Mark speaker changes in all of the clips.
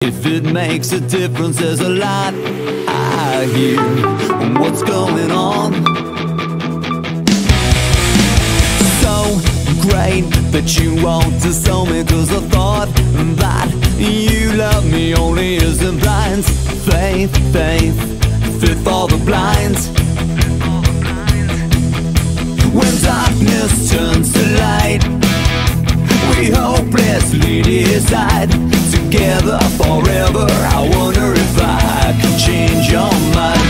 Speaker 1: If it makes a difference, there's a lot I hear. What's going on? So great that you want to sell me, 'cause I thought that you love me only as a blind faith, fit for the blind. When darkness turns to light, we hopelessly decide, together forever. I wonder if I can change your mind.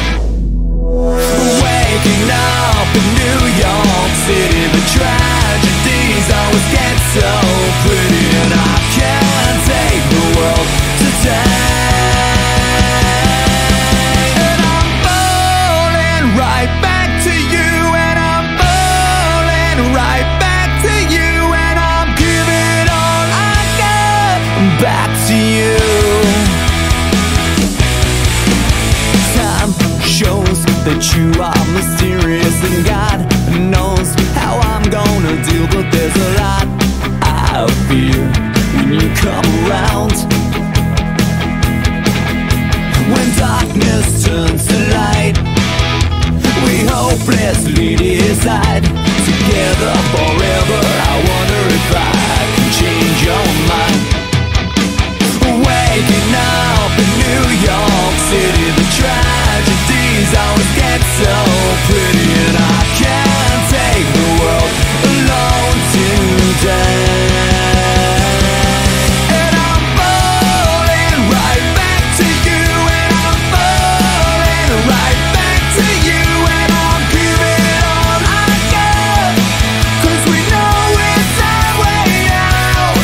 Speaker 1: Waking up in New York City, the tragedies always get so pretty, and I can't take the world today. And I'm falling right back to you, and I'm falling right back to you, and I'm giving all I got back to you. Time shows that you are mysterious, and God knows how I'm gonna deal, but there's a lot I fear when you come around. When darkness turns to light, we hopelessly decide, together forever. I wonder if I can change your mind. Waking up in New York City, the tragedies always get so pretty, and I can't take the world alone today. And I'm falling right back to you, and I'm falling right back to you, and I'm giving all I got, 'cause we know it's our way out.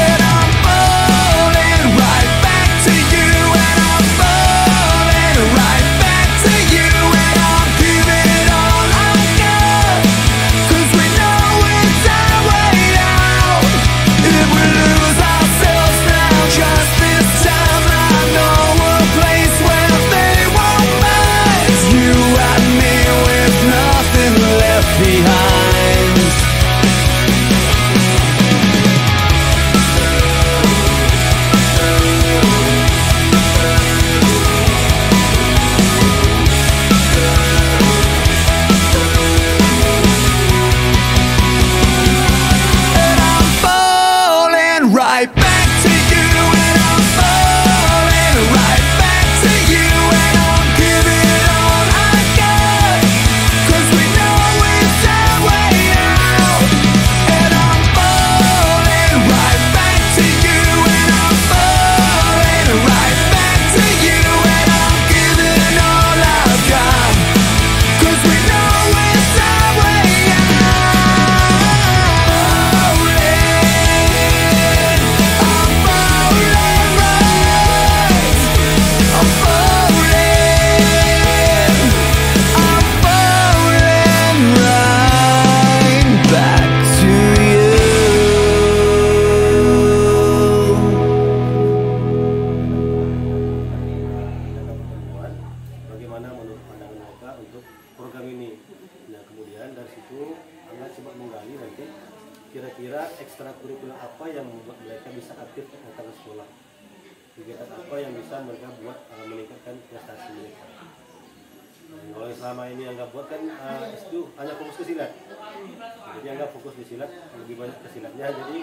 Speaker 1: And I'm falling right back to you, and I'm falling right back to you, and I'm giving all I got, 'cause we know it's our way out. If we lose ourselves now, just this time, I know a place where they won't mind. You and me with nothing left behind. And I'm falling right back to you, and I'm falling right back to you, and I'm giving all I got, 'cause we know it's our way out. And I'm falling right back to you, and I'm falling right back to you, and I'm giving all I've got, 'cause we know it's our way out. I'm falling right. I'm falling right back to you.
Speaker 2: Bagaimana menurut pandangan mereka untuk program ini. Nah, kemudian dari situ Angga coba menggali nanti kira-kira ekstrakurikuler apa yang membuat mereka bisa aktif datang ke sekolah. Kegiatan apa yang bisa mereka buat meningkatkan prestasi mereka. Kalau yang selama ini Angga buat kan itu hanya fokus ke silat. Jadi Angga fokus di silat, lebih banyak ke silatnya. Jadi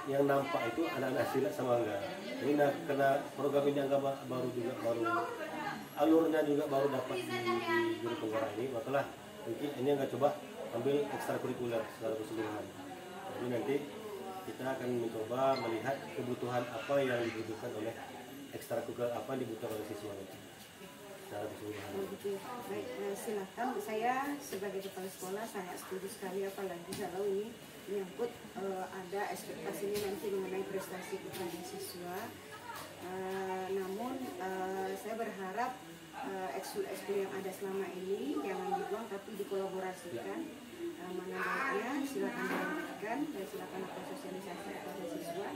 Speaker 2: yang nampak itu anak-anak silat sama Angga. Jadi karena program ini Angga baru alurnya juga baru dapat di Guru Tenggara ini, makalah mungkin ini Angga coba ambil ekstrakurikuler secara keseluruhan. Jadi nanti kita akan mencoba melihat kebutuhan apa yang dibutuhkan oleh ekstrakurikuler, apa yang dibutuhkan oleh siswa itu secara keseluruhan.
Speaker 3: Begitu. Baik, silakan. Saya sebagai kepala sekolah sangat setuju sekali, apalagi kalau ini menyangkut ada ekspektasinya nanti mengenai prestasi kepada siswa. Namun saya berharap ekskul yang ada selama ini jangan dibuang, tapi dikolaborasikan. Mana baiknya silakan dilanjutkan, dan silakan lakukan sosialisasi kepada siswa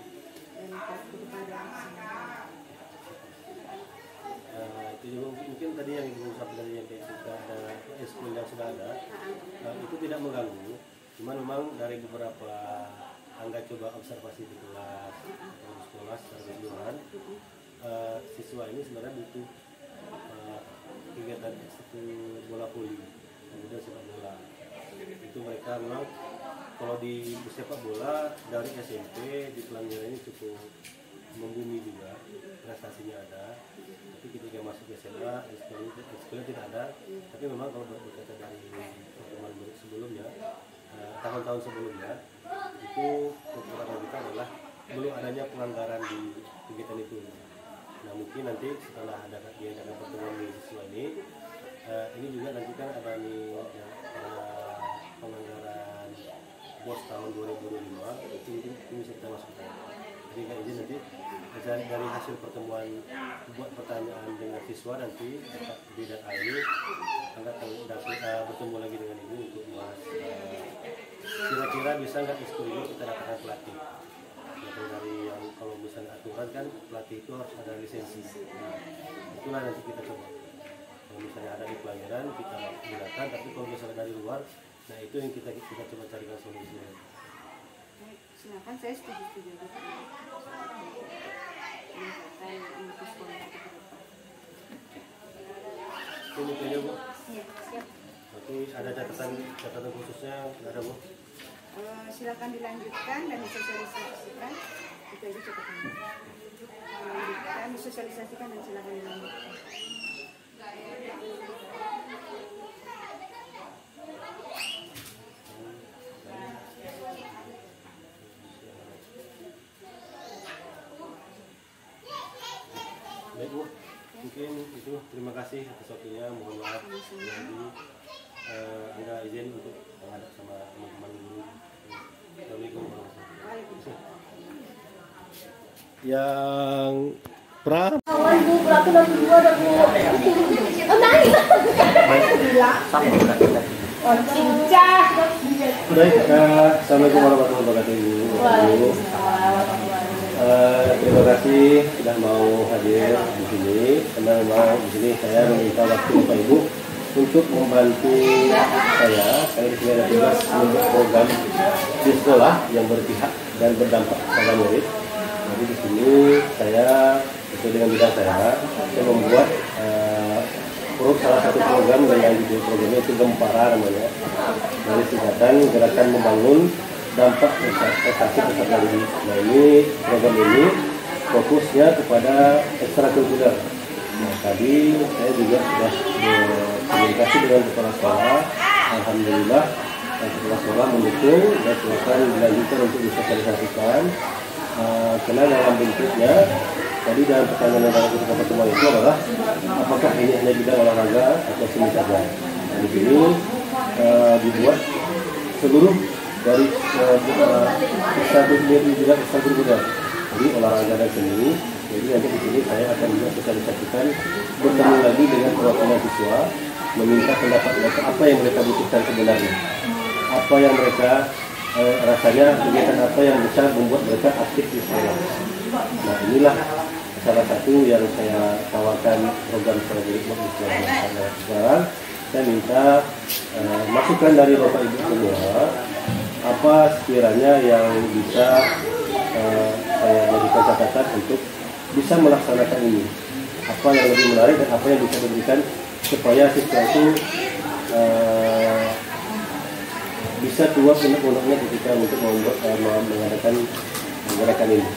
Speaker 3: dan kepada
Speaker 2: Itu juga mungkin tadi yang Ibu sampaikan tadi, yang kayak kita ada ekskul yang sudah ada, itu tidak mengganggu. Cuman memang dari beberapa Angga coba observasi di kelas atau sekolah secara keseluruhan, ini sebenarnya butuh kegiatan ekskul bola voli, kemudian sepak bola. Itu mereka memang kalau di sepak bola dari SMP di Pelanggaran ini cukup membumi juga, prestasinya ada. Tapi ketika masuk ke SMA, ekskulnya tidak ada. Tapi memang kalau berkata dari pertemuan sebelumnya, tahun-tahun sebelumnya, itu kekurangan kita adalah belum adanya pelanggaran di kegiatan itu. Nah mungkin nanti setelah ada diadakan pertemuan di siswa ini juga nanti kan ada nih pelanggaran BOS tahun 2025 itu bisa kita masukkan. Jadi nggak izin nanti dari hasil pertemuan buat pertanyaan dengan siswa nanti di data ini akan bertemu lagi dengan ibu untuk bahas kira-kira bisa nggak ekskul ini kita dapatkan pelatih. Dari yang kalau misalnya aturan kan pelatih itu harus ada lisensi. Nah, itulah nanti kita coba. Kalau misalnya ada di pelajaran kita gunakan, tapi kalau misalnya dari luar, nah itu yang kita coba carikan solusinya.
Speaker 3: Silakan, saya setuju juga. Untuk sekolah itu ke depan.
Speaker 2: Ini kayaknya Bu.
Speaker 3: Iya, siap.
Speaker 2: Oke, ada catatan khususnya nggak ada Bu?
Speaker 3: Silakan dilanjutkan dan disosialisasikan. Itu aja catatannya. Dilanjutkan, disosialisasikan dan silakan dilanjutkan.
Speaker 2: Baik Bu, mungkin itu terima kasih atas waktunya. Mohon maaf jadi Anda izin untuk menghadap sama teman-teman guru. Assalamualaikum warahmatullahi wabarakatuh. Yang pra Baik, Assalamualaikum warahmatullahi wabarakatuh. Terima kasih sudah mau hadir di sini. Karena memang di sini saya meminta waktu Bapak Ibu untuk membantu saya di sini ada tugas membuat program di sekolah yang berpihak dan berdampak pada murid. Jadi di sini saya sesuai dengan bidang saya membuat salah satu program yang judul programnya itu Gempara namanya, dari singkatan Gerakan Membangun Dampak Prestasi Peserta Didik. Nah ini program ini fokusnya kepada ekstrakurikuler. Nah tadi saya juga sudah berkomunikasi dengan kepala sekolah. Alhamdulillah kepala sekolah mendukung dan silakan dilanjutkan untuk disosialisasikan. Karena dalam bentuknya tadi dalam pertanyaan yang kita pertemuan itu adalah apakah ini hanya bidang olahraga atau seni saja. Nah, di sini dibuat seluruh dari ekstrakurikuler, jadi olahraga dan seni. Jadi nanti di sini saya akan juga sosialisasikan, bertemu lagi dengan perwakilan siswa, meminta pendapat mereka apa yang mereka butuhkan sebenarnya, apa yang mereka rasanya kegiatan apa yang bisa membuat mereka aktif di sekolah. Nah inilah salah satu yang saya tawarkan program strategi sekarang. Saya minta masukan dari Bapak Ibu semua, apa sekiranya yang bisa saya jadikan catatan untuk bisa melaksanakan ini, apa yang lebih menarik dan apa yang bisa diberikan supaya siswa itu bisa keluar unek-uneknya ketika untuk mengadakan gerakan ini.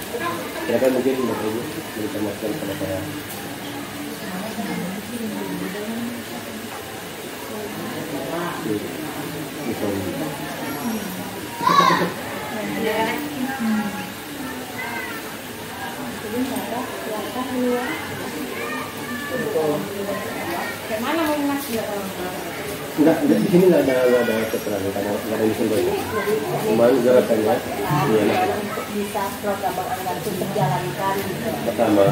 Speaker 2: Silakan mungkin Bapak Ibu berikan masukan kepada saya.
Speaker 3: Kemana mau mas?
Speaker 2: Enggak, di sini nggak ada keterangan, nggak ada mesin baca. Cuma gerakannya, iya.
Speaker 4: Bisa program anggaran itu terjalankan.
Speaker 2: Pertama,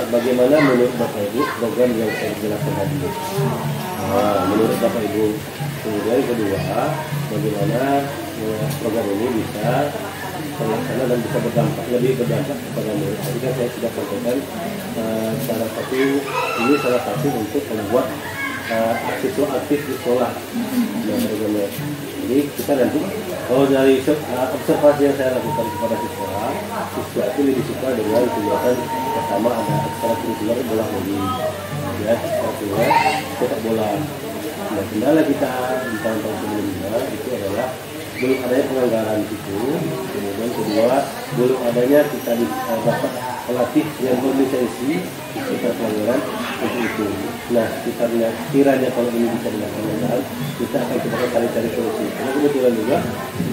Speaker 2: bagaimana menurut Bapak Ibu program yang saya jelaskan tadi? Nah, menurut Bapak Ibu. Kemudian kedua, bagaimana program ini bisa terlaksana dan bisa lebih berdampak kepada murid. Tadi kan saya sudah sampaikan salah satu untuk membuat siswa aktif di sekolah. Jadi kita nanti kalau dari observasi yang saya lakukan kepada siswa, siswa itu lebih suka dengan kegiatan pertama ada ekstrakurikuler bola voli, ya ekstrakurikuler sepak bola. Nah, kendala kita di tahun-tahun sebelumnya itu adalah belum adanya penganggaran itu, kemudian kedua belum adanya kita dapat pelatih yang berlisensi kita penganggaran untuk itu. Nah, kiranya kalau ini bisa dilaksanakan, kita akan coba cari solusi. Karena kebetulan juga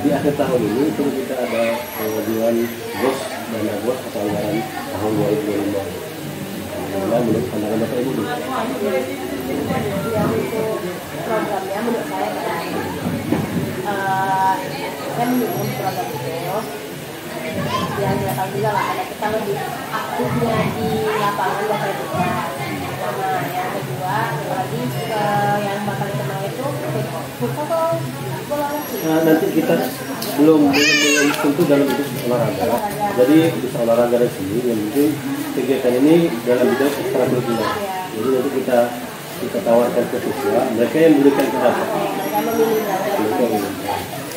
Speaker 2: di akhir tahun ini itu kita ada pengajuan dana bos atau anggaran tahun 2025. Nah, menurut pandangan Bapak Ibu
Speaker 4: yang untuk programnya menurut saya kan mendukung program itu yang nggak tahu juga lah, ada kita lebih aktifnya di lapangan dan juga sama yang kedua apalagi yang bakal dikenal itu futsal atau bola voli.
Speaker 2: Nah, nanti kita belum tentu dalam bentuk olahraga, jadi bisa olahraga dari sini yang penting kegiatan ini dalam bidang ekstrakurikuler. Jadi nanti kita tawarkan ke siswa, mereka yang memberikan pendapat.
Speaker 4: Mereka memilih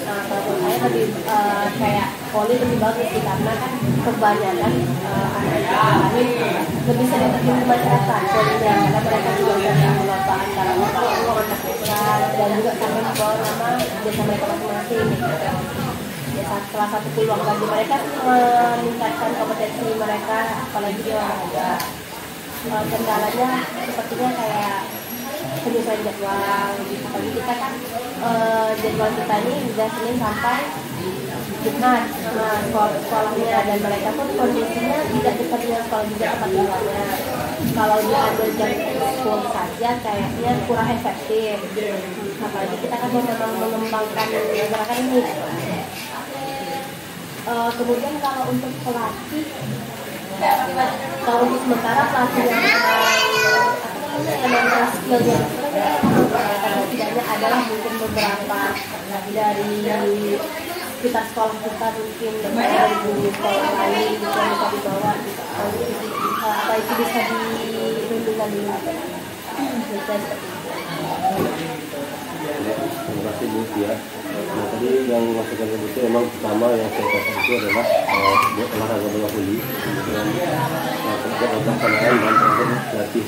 Speaker 4: Nah, kalau saya lebih kayak voli lebih bagus sih karena kan kebanyakan anak-anak ini lebih sering terjun ke masyarakat volinya karena mereka juga bisa melomba antara anak mereka dan juga sampai membawa nama desa mereka masing-masing. Salah satu peluang bagi mereka meningkatkan kompetensi mereka apalagi di olahraga. Kendalanya sepertinya kayak penyesuaian jadwal gitu. Apalagi kita kan jadwal kita ini udah Senin sampai Jumat sekolahnya dan mereka pun kondisinya tidak dekat dengan sekolah juga tempat tinggalnya. Kalau diambil jam sekolah saja kayaknya kurang efektif. Apalagi kita kan memang mengembangkan gerakan ini. Kemudian kalau untuk pelatih, kalau untuk sementara pelatih yang memang skillnya karena tidaknya adalah mungkin beberapa dari sekitar sekolah kita mungkin dari sekolah lain bisa dibawa apa itu bisa dibimbingkan dulu seperti itu.
Speaker 2: Terima kasih Bu ya. Nah, tadi yang masukkan ke itu memang pertama yang saya katakan itu adalah olahraga bola voli, kemudian pelaksanaan dan pelatih.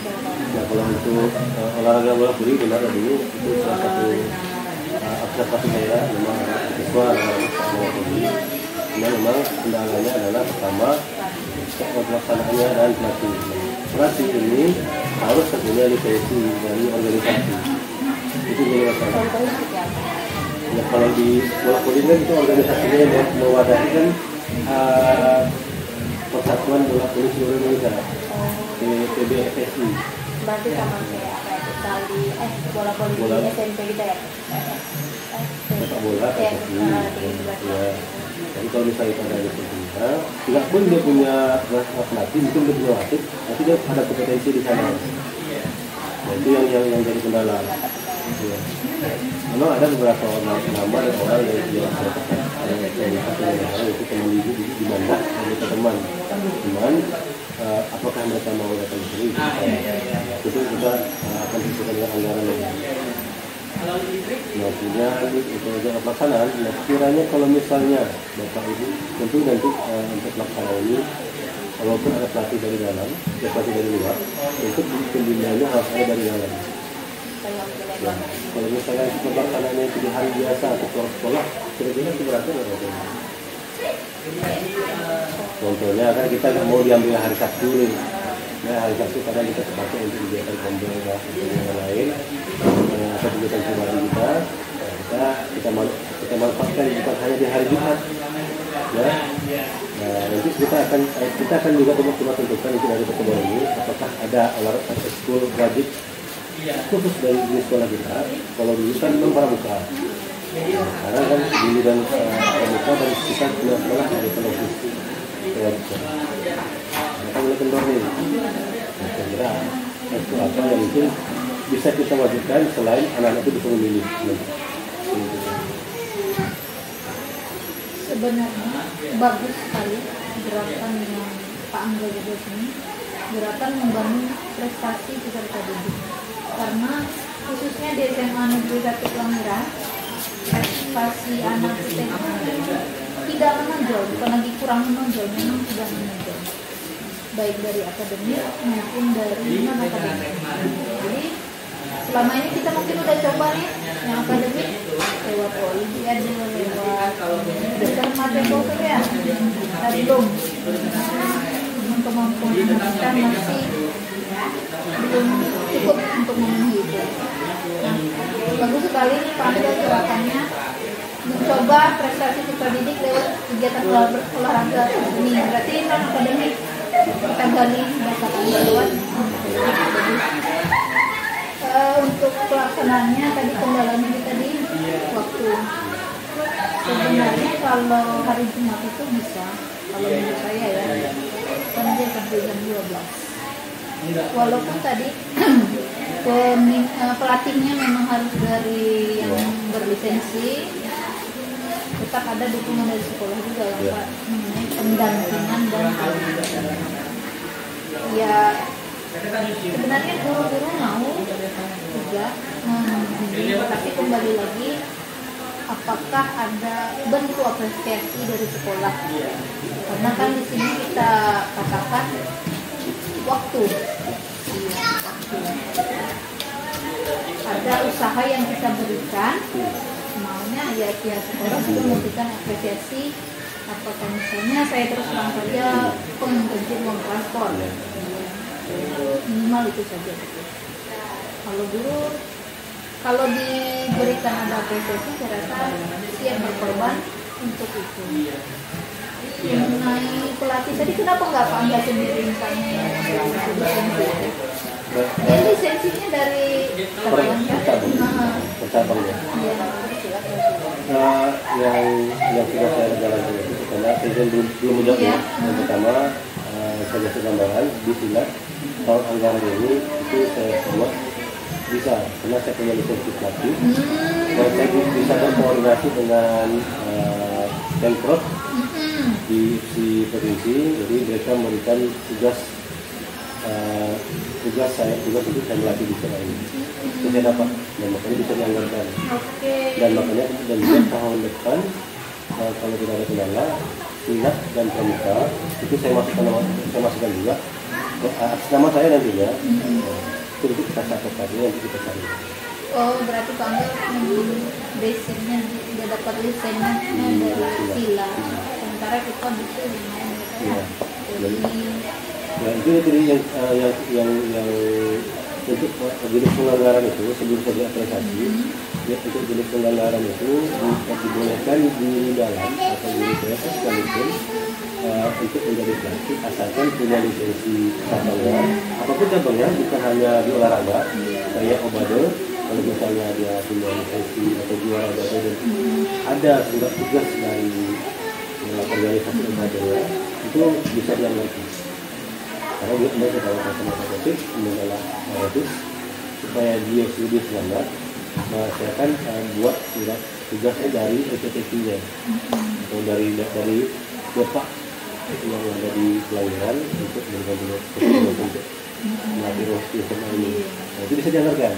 Speaker 2: Nah, kalau untuk olahraga bola voli benar dulu itu salah satu observasi saya memang siswa bola voli. Nah, memang kendalanya adalah pertama pelaksanaannya dan pelatih. Pelatih ini harus punya lisensi dari organisasi. Itu jadi masalah. Ya, kalau di bola voli kan itu organisasinya yang mewadahi kan Persatuan Bola Voli Seluruh Indonesia, PBFSI.
Speaker 4: Berarti sama kayak apa ya, futsal di bola voli di SMP gitu ya?
Speaker 2: Sepak bola PSSI. Ya. Jadi kalau misalnya ada lisensinya, tidak pun dia punya pelatih, mungkin dia punya wasit, tapi dia ada kompetensi di sana. Nah, itu yang jadi kendala. Ya. Memang ada beberapa nama dan orang yang itu teman di mana mereka teman, cuman apakah mereka mau datang ke sini? Itu kita akan diskusikan dengan anggaran yang kemudian untuk pelaksanaan. Nah, kiranya kalau misalnya Bapak Ibu tentu nanti untuk pelaksanaan ini, walaupun ada pelatih dari dalam, pelatih dari luar, untuk pembinaannya harus ada dari dalam. Ya, kalau misalnya pelaksanaannya itu di hari biasa atau sekolah, kira-kira berapa ya? Contohnya kan kita nggak mau diambil hari Sabtu nih. Nah, hari Sabtu kadang kita pakai untuk kegiatan kombel atau yang lain atau kegiatan pribadi kita, kita manfaatkan bukan hanya di hari Jumat. Ya, nah, nanti kita akan juga coba tentukan itu dari pertemuan ini apakah ada olahraga ekskul wajib khusus dari sekolah kita. Kalau dulu kan memang pramuka. Karena kan dulu dan pramuka dan kita punya sekolah dari televisi keluarga. Mereka mulai kendor nih. Kira-kira itu apa yang mungkin bisa kita wajibkan selain anak-anak itu bisa memilih.
Speaker 5: Sebenarnya bagus sekali gerakan yang Pak Angga buat ini, gerakan membangun prestasi peserta didik. Karena khususnya di SMA Negeri 1 Kelahiran, partisipasi anak SMA tinggi tidak menonjol, bukan lagi kurang menonjol, memang tidak menonjol, baik dari akademik maupun dari non akademik. Jadi selama ini kita mungkin udah coba nih yang akademik lewat olimpiade, lewat dasar matematika ya, kita belum kemampuan kita masih belum cukup untuk memenuhi itu. Nah, bagus sekali nih Pak Angga gerakannya mencoba prestasi siswa didik lewat kegiatan olahraga ini. Berarti non akademik kita gali berdasarkan lewat untuk pelaksanaannya tadi kendalanya tadi waktu. Sebenarnya kalau hari Jumat itu bisa, kalau menurut saya ya, kan dia sampai jam 12. Walaupun tadi pelatihnya memang harus dari yang berlisensi, tetap ada dukungan dari sekolah juga ya Pak, mengenai pendampingan dan ya sebenarnya guru-guru mau juga tapi kembali lagi apakah ada bentuk apresiasi dari sekolah, karena kan di sini kita katakan waktu. Ada usaha yang kita berikan, maunya ya pihak sekolah juga memberikan apresiasi. Apakah misalnya saya terus terang saja pengganti uang transport, minimal itu saja. Kalau guru, kalau diberikan ada apresiasi, saya rasa siap berkorban untuk itu. Mengenai pelatih tadi, kenapa nggak Pak Angga sendiri misalnya yang lisensi? Ini lisensinya dari cabang ya?
Speaker 2: Percabang ya. Yang sudah saya jalankan itu karena saya belum menjawab. Yang pertama saya kasih gambaran di sini tahun anggaran ini itu saya buat bisa karena saya punya lisensi pelatih dan saya bisa berkoordinasi dengan Pemprov di provinsi, jadi mereka memberikan tugas saya untuk saya melatih di sana ini. Itu saya dapat dan makanya bisa dianggarkan. Dan makanya dan juga tahun depan kalau tidak ada kendala, silat dan pramuka itu saya masukkan juga atas nama saya nantinya. Itu kita satukan nanti kita cari.
Speaker 5: Oh, berarti Pak Angga basicnya sudah dapat lisensinya dari sila. Sementara kita butuh lumayan ya.
Speaker 2: Ya itu tadi yang untuk jenis penganggaran itu sebelum saya diapresiasi, ya untuk jenis penganggaran itu dibolehkan di dalam atau di DPS sekalipun untuk menjadi pelatih asalkan punya lisensi cabangnya, apapun cabangnya, bukan hanya di olahraga kayak obade. Kalau misalnya dia punya lisensi atau juara obade dan ada surat tugas dari organisasi obade itu bisa dianggarkan. Karena dia mereka tahu sama positif, mengalah positif supaya dia lebih semangat. Saya akan buat surat tugasnya dari EPTQ-nya atau dari bapak yang ada di pelayaran untuk memberikan untuk melatih rohani sama ini. Nah, itu bisa dianggarkan.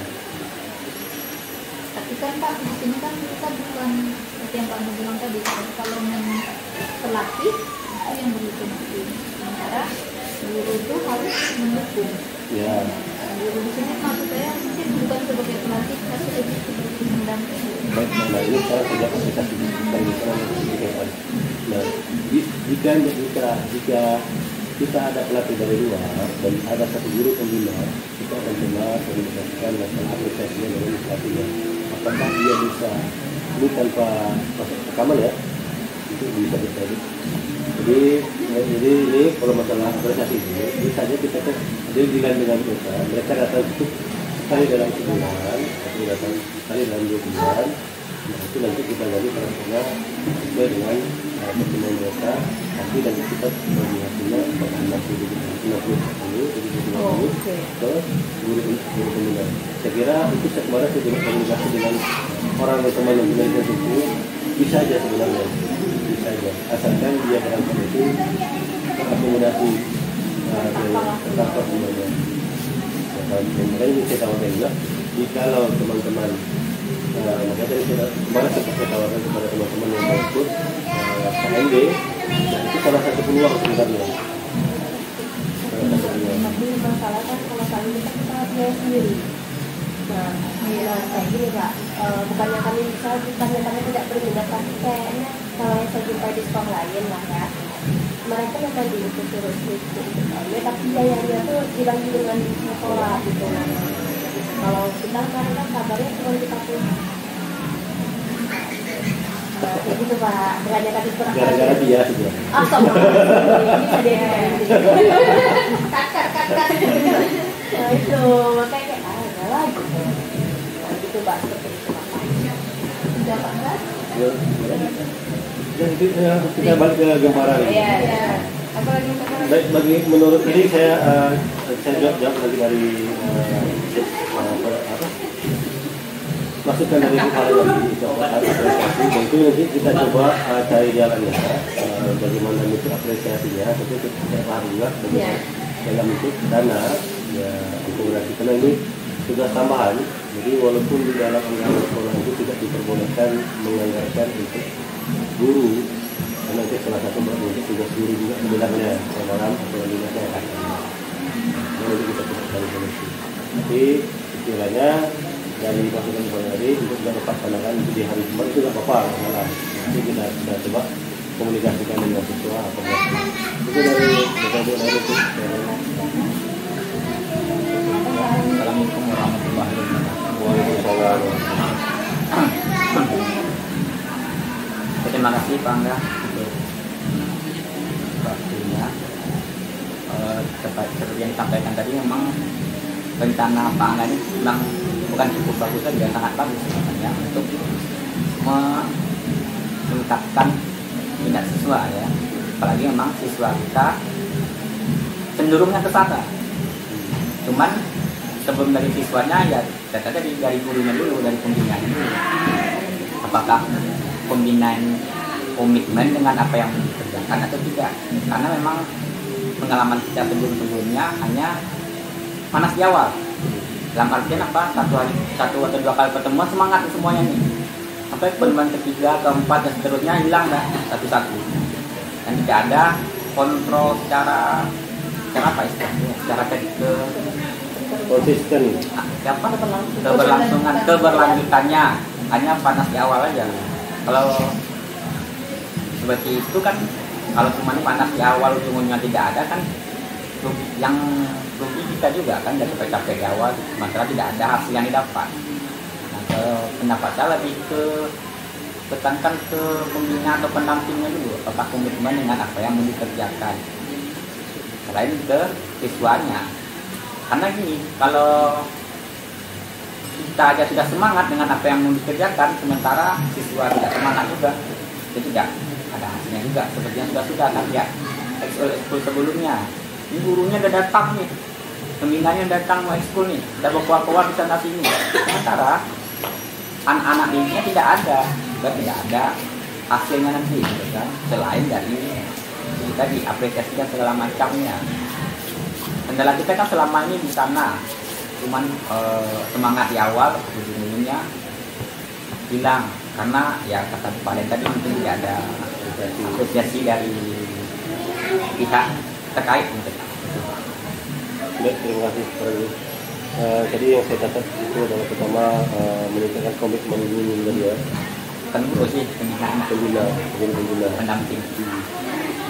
Speaker 5: Tapi kan Pak, di sini kan kita bukan seperti yang Pak Anda bilang tadi, kalau memang pelatih itu yang berlisensi, sementara guru itu harus mendukung.
Speaker 2: Ya.
Speaker 5: Guru di sini maksud saya mungkin bukan sebagai pelatih, tapi lebih sebagai mendampingi.
Speaker 2: Baik, nah ini sekarang sudah aplikasi dari sana yang nah, jika kita ada pelatih dari luar dan ada satu guru pembina, kita akan coba komunikasikan masalah aplikasinya dengan pelatihnya. Apakah dia bisa ini tanpa rekaman ya? Itu bisa terjadi. Jadi ini kalau masalah apresiasi ini, misalnya kita kan ada bilang dengan mereka datang cukup sekali dalam sebulan, atau datang sekali dalam 2 bulan. Nah itu nanti kita gali karakternya sesuai dengan pertemuan mereka. Nanti kita bagi hasilnya 60 jadi 20 ke guru pembina. Saya kira itu kemarin saya juga komunikasi dengan orang yang teman yang punya itu bisa aja sebenarnya. Saja. Asalkan dia berangkat itu akomodasi terdapat semuanya. Makanya ini saya tawarkan juga, jikalau teman-teman Makanya tadi kemarin sempat saya tawarkan kepada teman-teman yang mau ikut KMD, itu salah satu peluang sebenarnya.
Speaker 4: Tapi masalah kan kalau kami kita biaya sendiri. Nah, kayak gini Kak, bukannya kami tidak berminat, tapi kayaknya kalau yang saya jumpai di sekolah lain lah ya, mereka memang diikut terus tapi biayanya tuh dibagi dengan sekolah gitu. Kalau kita kemarin kan kabarnya cuma kita pun kayak gitu Pak, makanya kami kurang
Speaker 2: Gara-gara dia juga.
Speaker 4: sama bisa deh kakak nah itu makanya kayak ada lagi gitu Pak, seperti itu Pak.
Speaker 5: Udah Pak enggak?
Speaker 2: Ya, itu kita balik ke Gempara.
Speaker 4: Iya. Apalagi
Speaker 2: Baik, bagi menurut ini saya jawab lagi dari masukan dari Gempara dari apresiasi. Dan itu nanti kita coba cari jalannya, bagaimana bentuk apresiasinya. Tapi kita paham juga dalam bentuk dana ya akomodasi, karena ini sudah tambahan. Jadi walaupun di dalam anggaran sekolah itu tidak diperbolehkan menganggarkan untuk guru, karena itu salah satu bentuk tugas guru juga sebenarnya dalam ekonomi masyarakat. Jadi kita tidak cari solusi. Tapi istilahnya dari masukan tadi untuk tidak dilaksanakan di hari Jumat itu tidak apa-apa malah. Nanti kita coba komunikasikan dengan siswa apa itu dari itu.
Speaker 6: Assalamualaikum warahmatullahi wabarakatuh.
Speaker 2: Waalaikumsalam.
Speaker 6: Terima kasih Pak Angga untuk waktunya. Seperti yang disampaikan tadi, memang rencana Pak Angga ini memang bukan cukup bagus saja, sangat bagus sebenarnya untuk meningkatkan minat siswa ya. Apalagi memang siswa kita cenderungnya ke sana. Cuman sebelum dari siswanya ya dari gurunya dulu, dari pembinaan dulu. Apakah pembinaan komitmen dengan apa yang dikerjakan atau tidak? Karena memang pengalaman kita sebelumnya hanya panas di awal. Dalam artian apa? Satu atau dua kali pertemuan semangat semuanya nih. Sampai pertemuan ketiga, keempat dan seterusnya hilang dah satu-satu. Dan tidak ada kontrol secara apa istilahnya? Secara
Speaker 2: Konsisten.
Speaker 6: Keberlanjutannya hanya panas di awal aja. Kalau seperti itu kan, kalau cuma panas di awal ujung-ujungnya tidak ada kan, yang rugi kita juga kan, dari capek-capek di awal masalah tidak ada hasil yang didapat. Nah, pendapat saya lebih tekankan ke pembina atau pendampingnya dulu, apakah komitmen dengan apa yang mau dikerjakan, selain ke siswanya. Karena gini, kalau kita aja sudah semangat dengan apa yang mau dikerjakan, sementara siswa tidak semangat juga, itu tidak ada hasilnya juga. Seperti yang sudah kan ya, ekskul sebelumnya, ini gurunya udah datang nih, pembinanya datang mau ekskul nih, udah berkuar-kuar di sana sini. Sementara anak-anak ini tidak ada hasilnya nanti, gitu kan? Selain dari kita diapresiasi dan segala macamnya. Kendala kita kan selama ini di sana cuman semangat di awal, ujung-ujungnya hilang karena ya kata Pak Den tadi mungkin tidak ada apresiasi dari pihak terkait mungkin.
Speaker 2: Baik, terima kasih Pak Rudi. Tadi yang saya catat itu adalah pertama meningkatkan komitmen guru tadi ya.
Speaker 6: Kan guru sih pembina pendamping.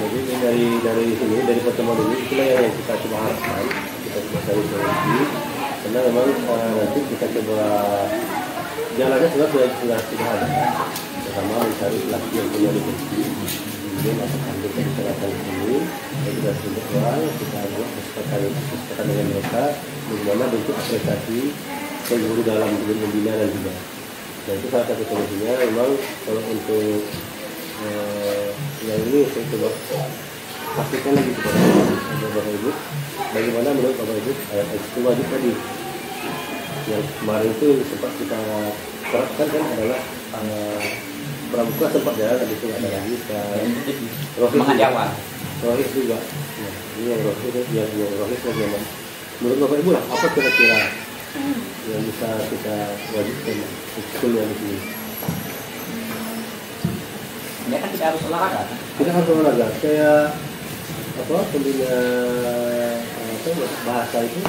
Speaker 2: Jadi dari sini, dari pertemuan ini itulah yang kita coba harapkan, kita coba cari solusi. Karena memang nanti kita coba jalannya sudah ada. Pertama mencari pelatih yang punya lisensi, kemudian apakah kita bisa datang ke sini, kita sudah uang, kita buat kesepakatan dengan mereka, bagaimana bentuk apresiasi ke guru dalam membina dan juga. Dan itu salah satu solusinya. Memang kalau untuk yang ini saya coba pastikan lagi kepada Bapak Ibu, bagaimana menurut Bapak Ibu ekskul wajib tadi yang kemarin itu sempat kita terapkan kan adalah pramuka sempat jalan, tadi itu ada lagi
Speaker 6: Semangat di awal.
Speaker 2: Rohis juga. Nah, ini yang Rohis bagaimana? Menurut Bapak Ibu lah, apa kira-kira yang bisa kita wajibkan ekskul yang di sini.
Speaker 6: Ya kan tidak harus olahraga kan?
Speaker 2: Kita harus olahraga. Kayak apa pembina bahasa itu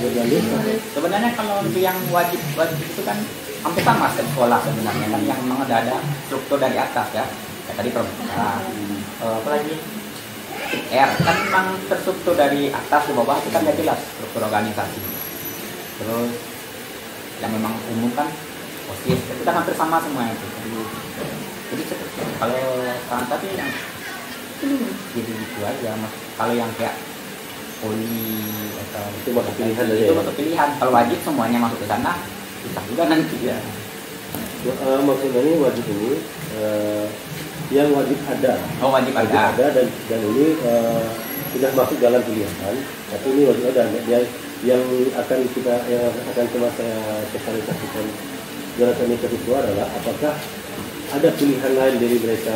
Speaker 2: jurnalis.
Speaker 6: Sebenarnya kalau untuk yang wajib itu kan hampir sama ke sekolah sebenarnya kan, yang memang ada struktur dari atas ya. Kayak tadi pramuka, apalagi R kan memang terstruktur dari atas ke bawah, itu kan udah jelas struktur organisasi. Terus yang memang umum kan OSIS, itu kan hampir sama semua itu. Jadi kalau sekarang tadi yang jadi gitu aja. Kalau yang kayak poli atau
Speaker 2: Itu masuk pilihan aja
Speaker 6: itu
Speaker 2: ya?
Speaker 6: masuk pilihan. Kalau wajib semuanya masuk ke sana, susah juga nanti ya.
Speaker 2: Maksudnya ini wajib ini yang wajib ada.
Speaker 6: Oh, wajib ada.
Speaker 2: dan ini sudah masuk dalam pilihan. Tapi ini wajib ada. Yang akan saya sosialisasikan gerakan ini itu adalah apakah ada pilihan lain dari mereka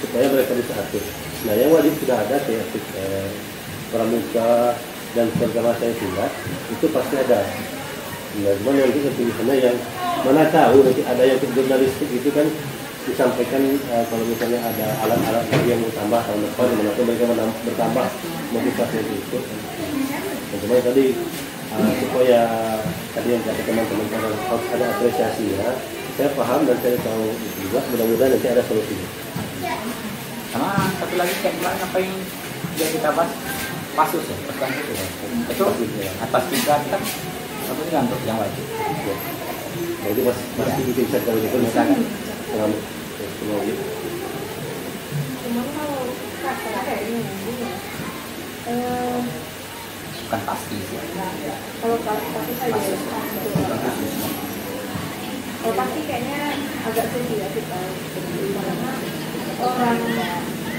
Speaker 2: supaya mereka bisa aktif. Nah, yang wajib sudah ada kayak pramuka dan program saya tingkat itu pasti ada. Nah, cuman yang itu pilihannya yang mana tahu nanti ada yang jurnalistik itu kan disampaikan kalau misalnya ada alat-alat lagi yang mau tambah tahun depan, mana tuh mereka bertambah motivasi itu. Nah, cuman tadi supaya tadi yang kata teman-teman harus ada apresiasi ya. Saya paham dan saya tahu itu juga. Mudah-mudahan nanti ada solusinya.
Speaker 6: Sama satu lagi kayak kemarin apa yang sudah kita bahas, pasus ya, pesan itu ya. Itu atas tiga kan apa sih untuk yang wajib.
Speaker 2: Ya. Nah, itu masih bisa kalau gitu misalkan selama
Speaker 3: Cuman kalau kata kayaknya
Speaker 6: bukan pasti sih.
Speaker 3: kalau pasti saja kalau pasti kayaknya agak sulit ya kita, karena orang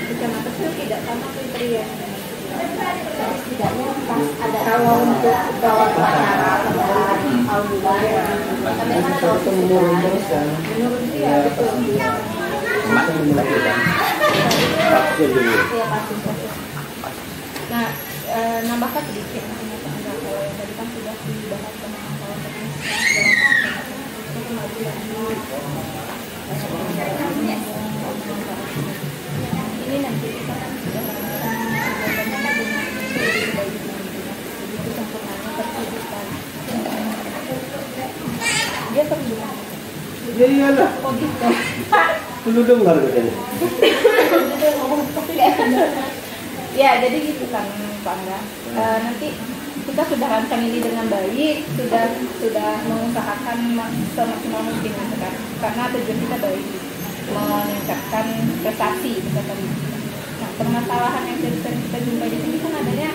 Speaker 3: kecamatan itu tidak sama kriteria. Tapi setidaknya pas ada kalau untuk bawa acara alhamdulillah. Tapi kan kalau menurut dia betul.
Speaker 6: Cuman lagi kan.
Speaker 3: Iya pasti. Nah, nambahkan sedikit pernyataan kalau yang tadi kan sudah dibahas tentang kalau teknis kemajuan ini nanti kita kan sudah begitu sempurnanya tertuliskan dia terbuka.
Speaker 2: Ya iyalah.
Speaker 3: Oh gitu.
Speaker 2: Dulu dengar katanya.
Speaker 3: Ya jadi gitu kan Pak Angga. Nanti kita sudah rancang ini dengan baik, sudah mengusahakan semaksimal mungkin gitu kan. Karena tujuan kita baik, meningkatkan prestasi misalkan. Nah, permasalahan yang sering kita jumpai di sini kan adanya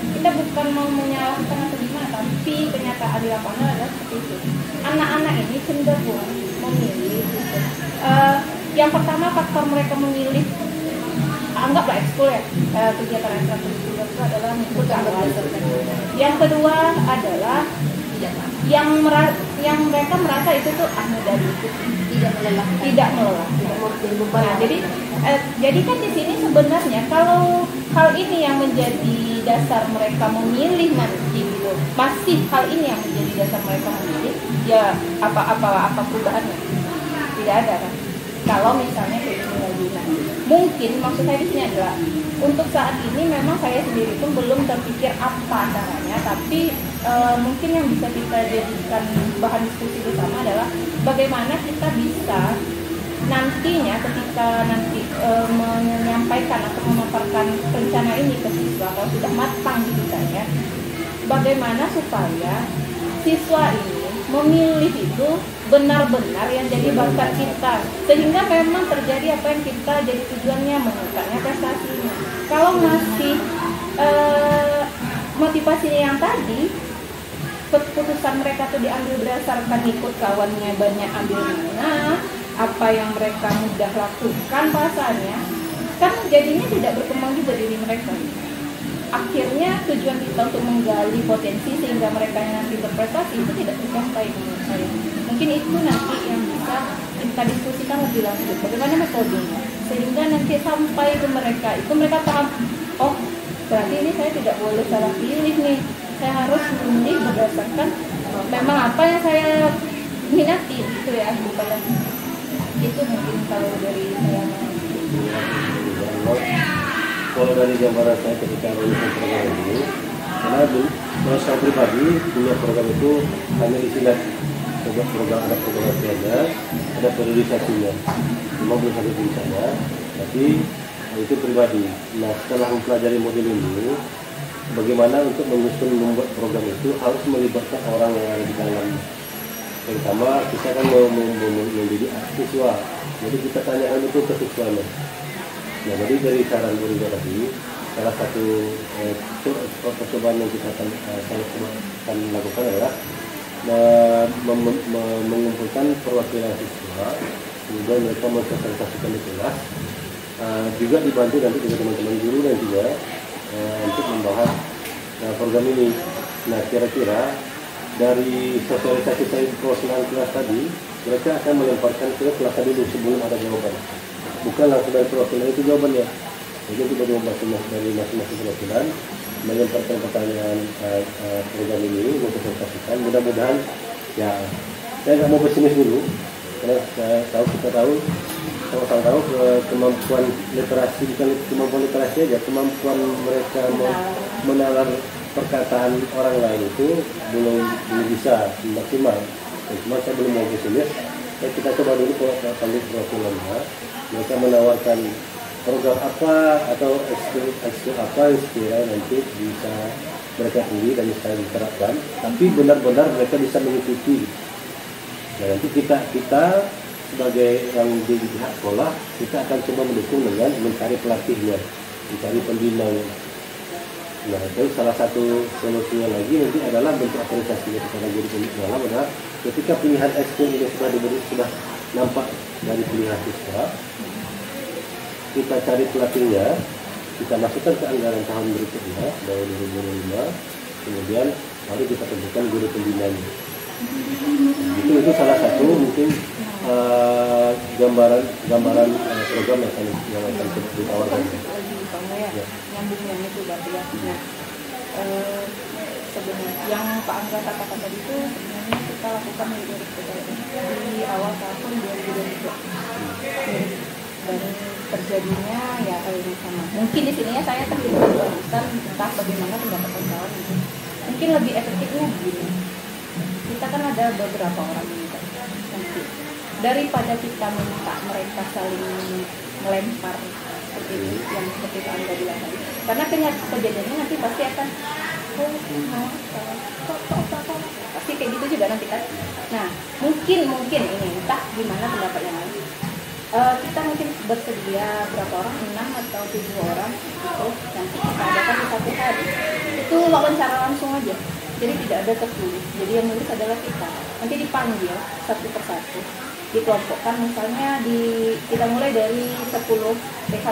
Speaker 3: kita bukan mau menyalahkan atau gimana, tapi kenyataan di lapangan adalah seperti itu. Anak-anak ini cenderung memilih gitu. Yang pertama faktor mereka memilih anggaplah ekskul ya, kegiatan ekstrakurikuler itu adalah mengikut keanggotaan. Yang kedua adalah yang mereka merasa itu tuh mudah diikuti, tidak melelahkan. Nah, jadi kan di sini sebenarnya kalau hal ini yang menjadi dasar mereka memilih nanti gitu, masih hal ini yang menjadi dasar mereka memilih, ya apa perubahannya? Tidak ada kan? Kalau misalnya kayak gini lagi, nah, mungkin maksud saya di sini adalah untuk saat ini memang saya sendiri pun belum terpikir apa caranya, tapi mungkin yang bisa kita jadikan bahan diskusi bersama adalah bagaimana kita bisa nantinya ketika nanti menyampaikan atau memaparkan rencana ini ke siswa kalau sudah matang gitu kan ya, bagaimana supaya siswa ini memilih itu benar-benar yang jadi bakat kita, sehingga memang terjadi apa yang kita jadi tujuannya, meningkatnya prestasinya. Kalau masih motivasinya yang tadi, keputusan mereka tuh diambil berdasarkan ikut kawannya banyak ambil mana, apa yang mereka mudah lakukan pasalnya, kan jadinya tidak berkembang juga diri mereka. Akhirnya tujuan kita untuk menggali potensi sehingga mereka yang nanti berprestasi itu tidak tercapai menurut saya. Mungkin itu nanti yang bisa kita diskusikan lebih lanjut, bagaimana metodenya sehingga nanti sampai ke mereka itu mereka paham, oh berarti ini saya tidak boleh salah pilih nih,
Speaker 5: saya harus memilih berdasarkan memang apa yang saya minati gitu ya, bukan itu mungkin kalau dari saya.
Speaker 2: Kalau dari gambaran saya ketika lulusan program ini, karena saya pribadi punya program itu hanya isinya program, ada program latihannya, ada periodisasinya, cuma belum sampai di saya, tapi itu pribadi. Nah, setelah mempelajari modul ini, bagaimana untuk menyusun membuat program itu harus melibatkan orang yang ada di dalam. Pertama, kita kan mau mendidik siswa, jadi kita tanyakan itu ke siswanya. Nah, jadi dari saran guru tadi, salah satu percobaan yang kita akan lakukan adalah mengumpulkan perwakilan siswa, kemudian mereka mensosialisasikan di kelas, juga dibantu nanti dengan teman-teman guru dan juga untuk membahas program ini. Nah, kira-kira dari sosialisasi saya perwakilan kelas tadi, mereka akan melemparkan ke kelas tadi dulu sebelum ada jawaban. Bukan langsung dari perwakilan itu jawabannya. Jadi kita dari masing-masing perwakilan melemparkan pertanyaan program ini, mempresentasikan. Mudah-mudahan, ya saya nggak mau pesimis dulu, karena kita tahu sama-sama tahu kemampuan literasi, bukan kemampuan literasi aja, kemampuan mereka menalar perkataan orang lain itu belum bisa maksimal. Cuma saya belum mau pesimis. Kita coba dulu kalau perwakilannya, mereka menawarkan program apa atau ekskul apa yang sekiranya nanti bisa mereka pilih dan bisa diterapkan, tapi benar-benar mereka bisa mengikuti. Nah, nanti kita sebagai yang di pihak sekolah, kita akan coba mendukung dengan mencari pelatihnya, mencari pembinanya. Nah, itu salah satu solusinya lagi nanti adalah bentuk apresiasi kepada guru pembina adalah ketika pilihan ekskul ini sudah nampak dari pilihan siswa, kita cari pelatihnya, kita masukkan ke anggaran tahun berikutnya dari 2025, kemudian lalu kita tentukan guru pembinanya. Itu salah satu mungkin gambaran program yang akan ditawarkan.
Speaker 5: Ya. Nyambungnya itu berarti ya. Nah, sebenarnya yang Pak Angga katakan tadi itu sebenarnya kita lakukan di awal tahun 2022. Dan terjadinya ya ini sama. Mungkin di sini ya saya terlibat barusan entah bagaimana pendapat kawan gitu. Mungkin lebih efektifnya begini. Kita kan ada beberapa orang juga nanti. Daripada kita minta mereka saling melempar seperti yang seperti Pak Angga bilang tadi. Karena kejadiannya nanti pasti akan pasti kayak gitu juga nanti kan. Nah, mungkin ini entah gimana pendapat yang lain. Kita mungkin bersedia berapa orang, 6 atau 7 orang itu nanti kita adakan di satu hari. Itu wawancara langsung aja, jadi tidak ada tertulis. Jadi yang nulis adalah kita. Nanti dipanggil satu persatu, dikelompokkan misalnya kita mulai dari 10 P1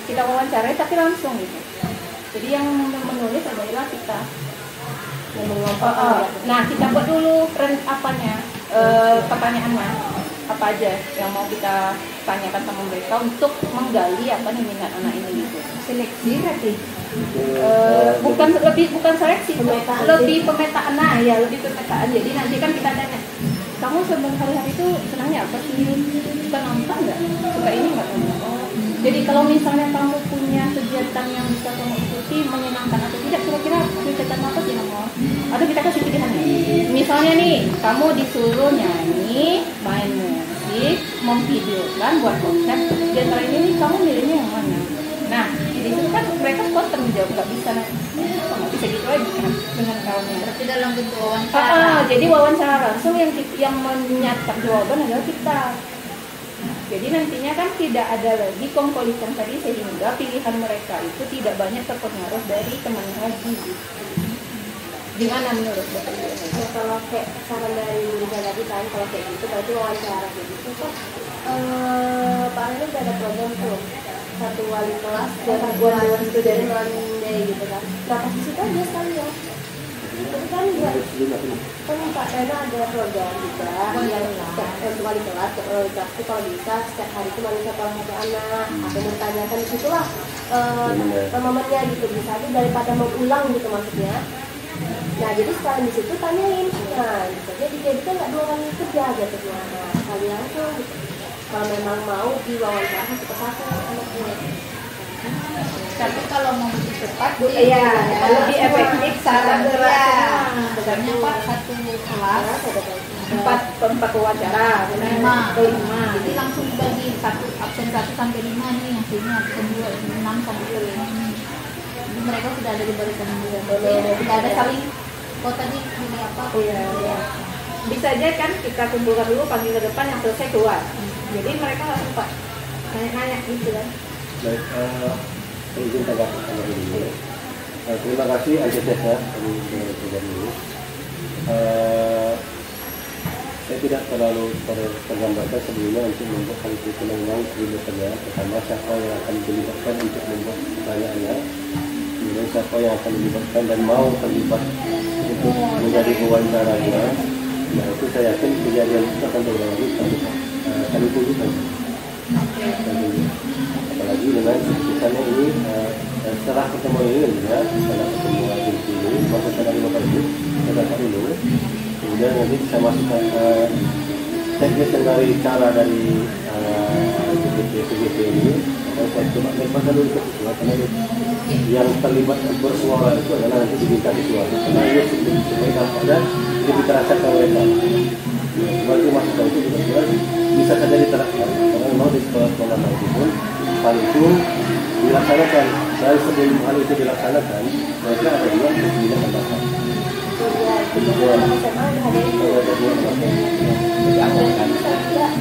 Speaker 5: kita wawancarai tapi langsung gitu. Jadi yang menulis adalah kita yang mengelompokkan. Nah, kita buat dulu pertanyaannya apa aja yang mau kita tanyakan sama mereka untuk menggali apa nih minat anak ini gitu. Seleksi berarti bukan seleksi, lebih pemetaan. Nah ya, lebih pemetaan. Jadi nanti kan kita tanya, kamu sebelum hari-hari itu senangnya apa sih? Suka nonton nggak? Suka ini nggak? Jadi kalau misalnya kamu punya kegiatan yang bisa kamu ikuti menyenangkan atau tidak, kira-kira kegiatan apa sih kamu? Atau kita kasih pilihannya. Misalnya nih, kamu disuruh nyanyi, main musik, memvideokan, buat konten. Di antara ini kamu milihnya yang mana? Nah, di situ kan mereka spontan menjawab, nggak bisa gitu aja kan dengan kawannya.
Speaker 4: Berarti dalam bentuk wawancara.
Speaker 5: Jadi wawancara langsung yang menyatakan jawaban adalah kita. Jadi nantinya kan tidak ada lagi kongkolikan tadi, sehingga pilihan mereka itu tidak banyak terpengaruh dari teman ngaji. Gimana menurut Bapak Ibu?
Speaker 4: Ya, kalau kayak saran dari Bunda tadi kan, kalau kayak gitu berarti wawancara kayak gitu kan Pak Anies udah ada program tuh, satu wali kelas buat student day gitu kan. Nah, kasih situ aja sekali ya. Tapi kan Pak Rena ada program juga yang untuk wali kelas, tapi kalau bisa setiap hari itu manusia kalau satu anak atau bertanyakan disitulah momennya gitu, bisa aja daripada mengulang gitu maksudnya. Nah jadi setelah di situ tanyain, nah jadi dijadikan nggak 2 kali kerja jatuhnya, nah sekali langsung gitu. Kalau memang mau diwawancara satu-satu anaknya.
Speaker 5: Tapi kalau mau lebih cepat,
Speaker 3: Iya, lebih efektif cara gerak.
Speaker 5: sebenarnya Pak satu kelas
Speaker 3: Empat wawancara,
Speaker 5: 5.
Speaker 3: 5.
Speaker 5: Jadi langsung dibagi absen 1 sampai 5 nih hasilnya, absen 2 6 sampai 5 nih. Jadi mereka sudah ada di barisan 2. Tidak ada saling tadi ini apa?
Speaker 3: Iya. Bisa aja kan kita kumpulkan dulu, panggil ke depan, yang selesai keluar. Jadi mereka langsung Pak nanya-nanya gitu kan.
Speaker 2: Baik, izin tanggapan dulu. Terima kasih AJS ya kami program ini. Saya tidak terlalu tergambarkan sebelumnya untuk membuat kurikulum yang dilibatnya. Pertama, siapa yang akan dilibatkan untuk membuat pertanyaannya, kemudian siapa yang akan dilibatkan dan mau terlibat untuk menjadi wawancaranya. Nah itu saya yakin kejadian itu akan terulang lagi kami tunjukkan. Apalagi dengan keputusannya ini setelah pertemuan ini ya, setelah pertemuan ini masa tanggal 5 ini saya dapat dulu, kemudian nanti saya masukkan teknis dari cara dari PGP ini, dan saya coba lepaskan dulu ke siswa karena yang terlibat bersuara itu adalah nanti diminta siswa karena ini supaya dampak dan lebih terasa ke mereka. Berarti masukan itu juga bisa saja diterapkan karena memang di sekolah-sekolah nanti pun hal itu dilaksanakan, dan sebelum hal itu dilaksanakan mereka ada juga untuk tidak mendapat.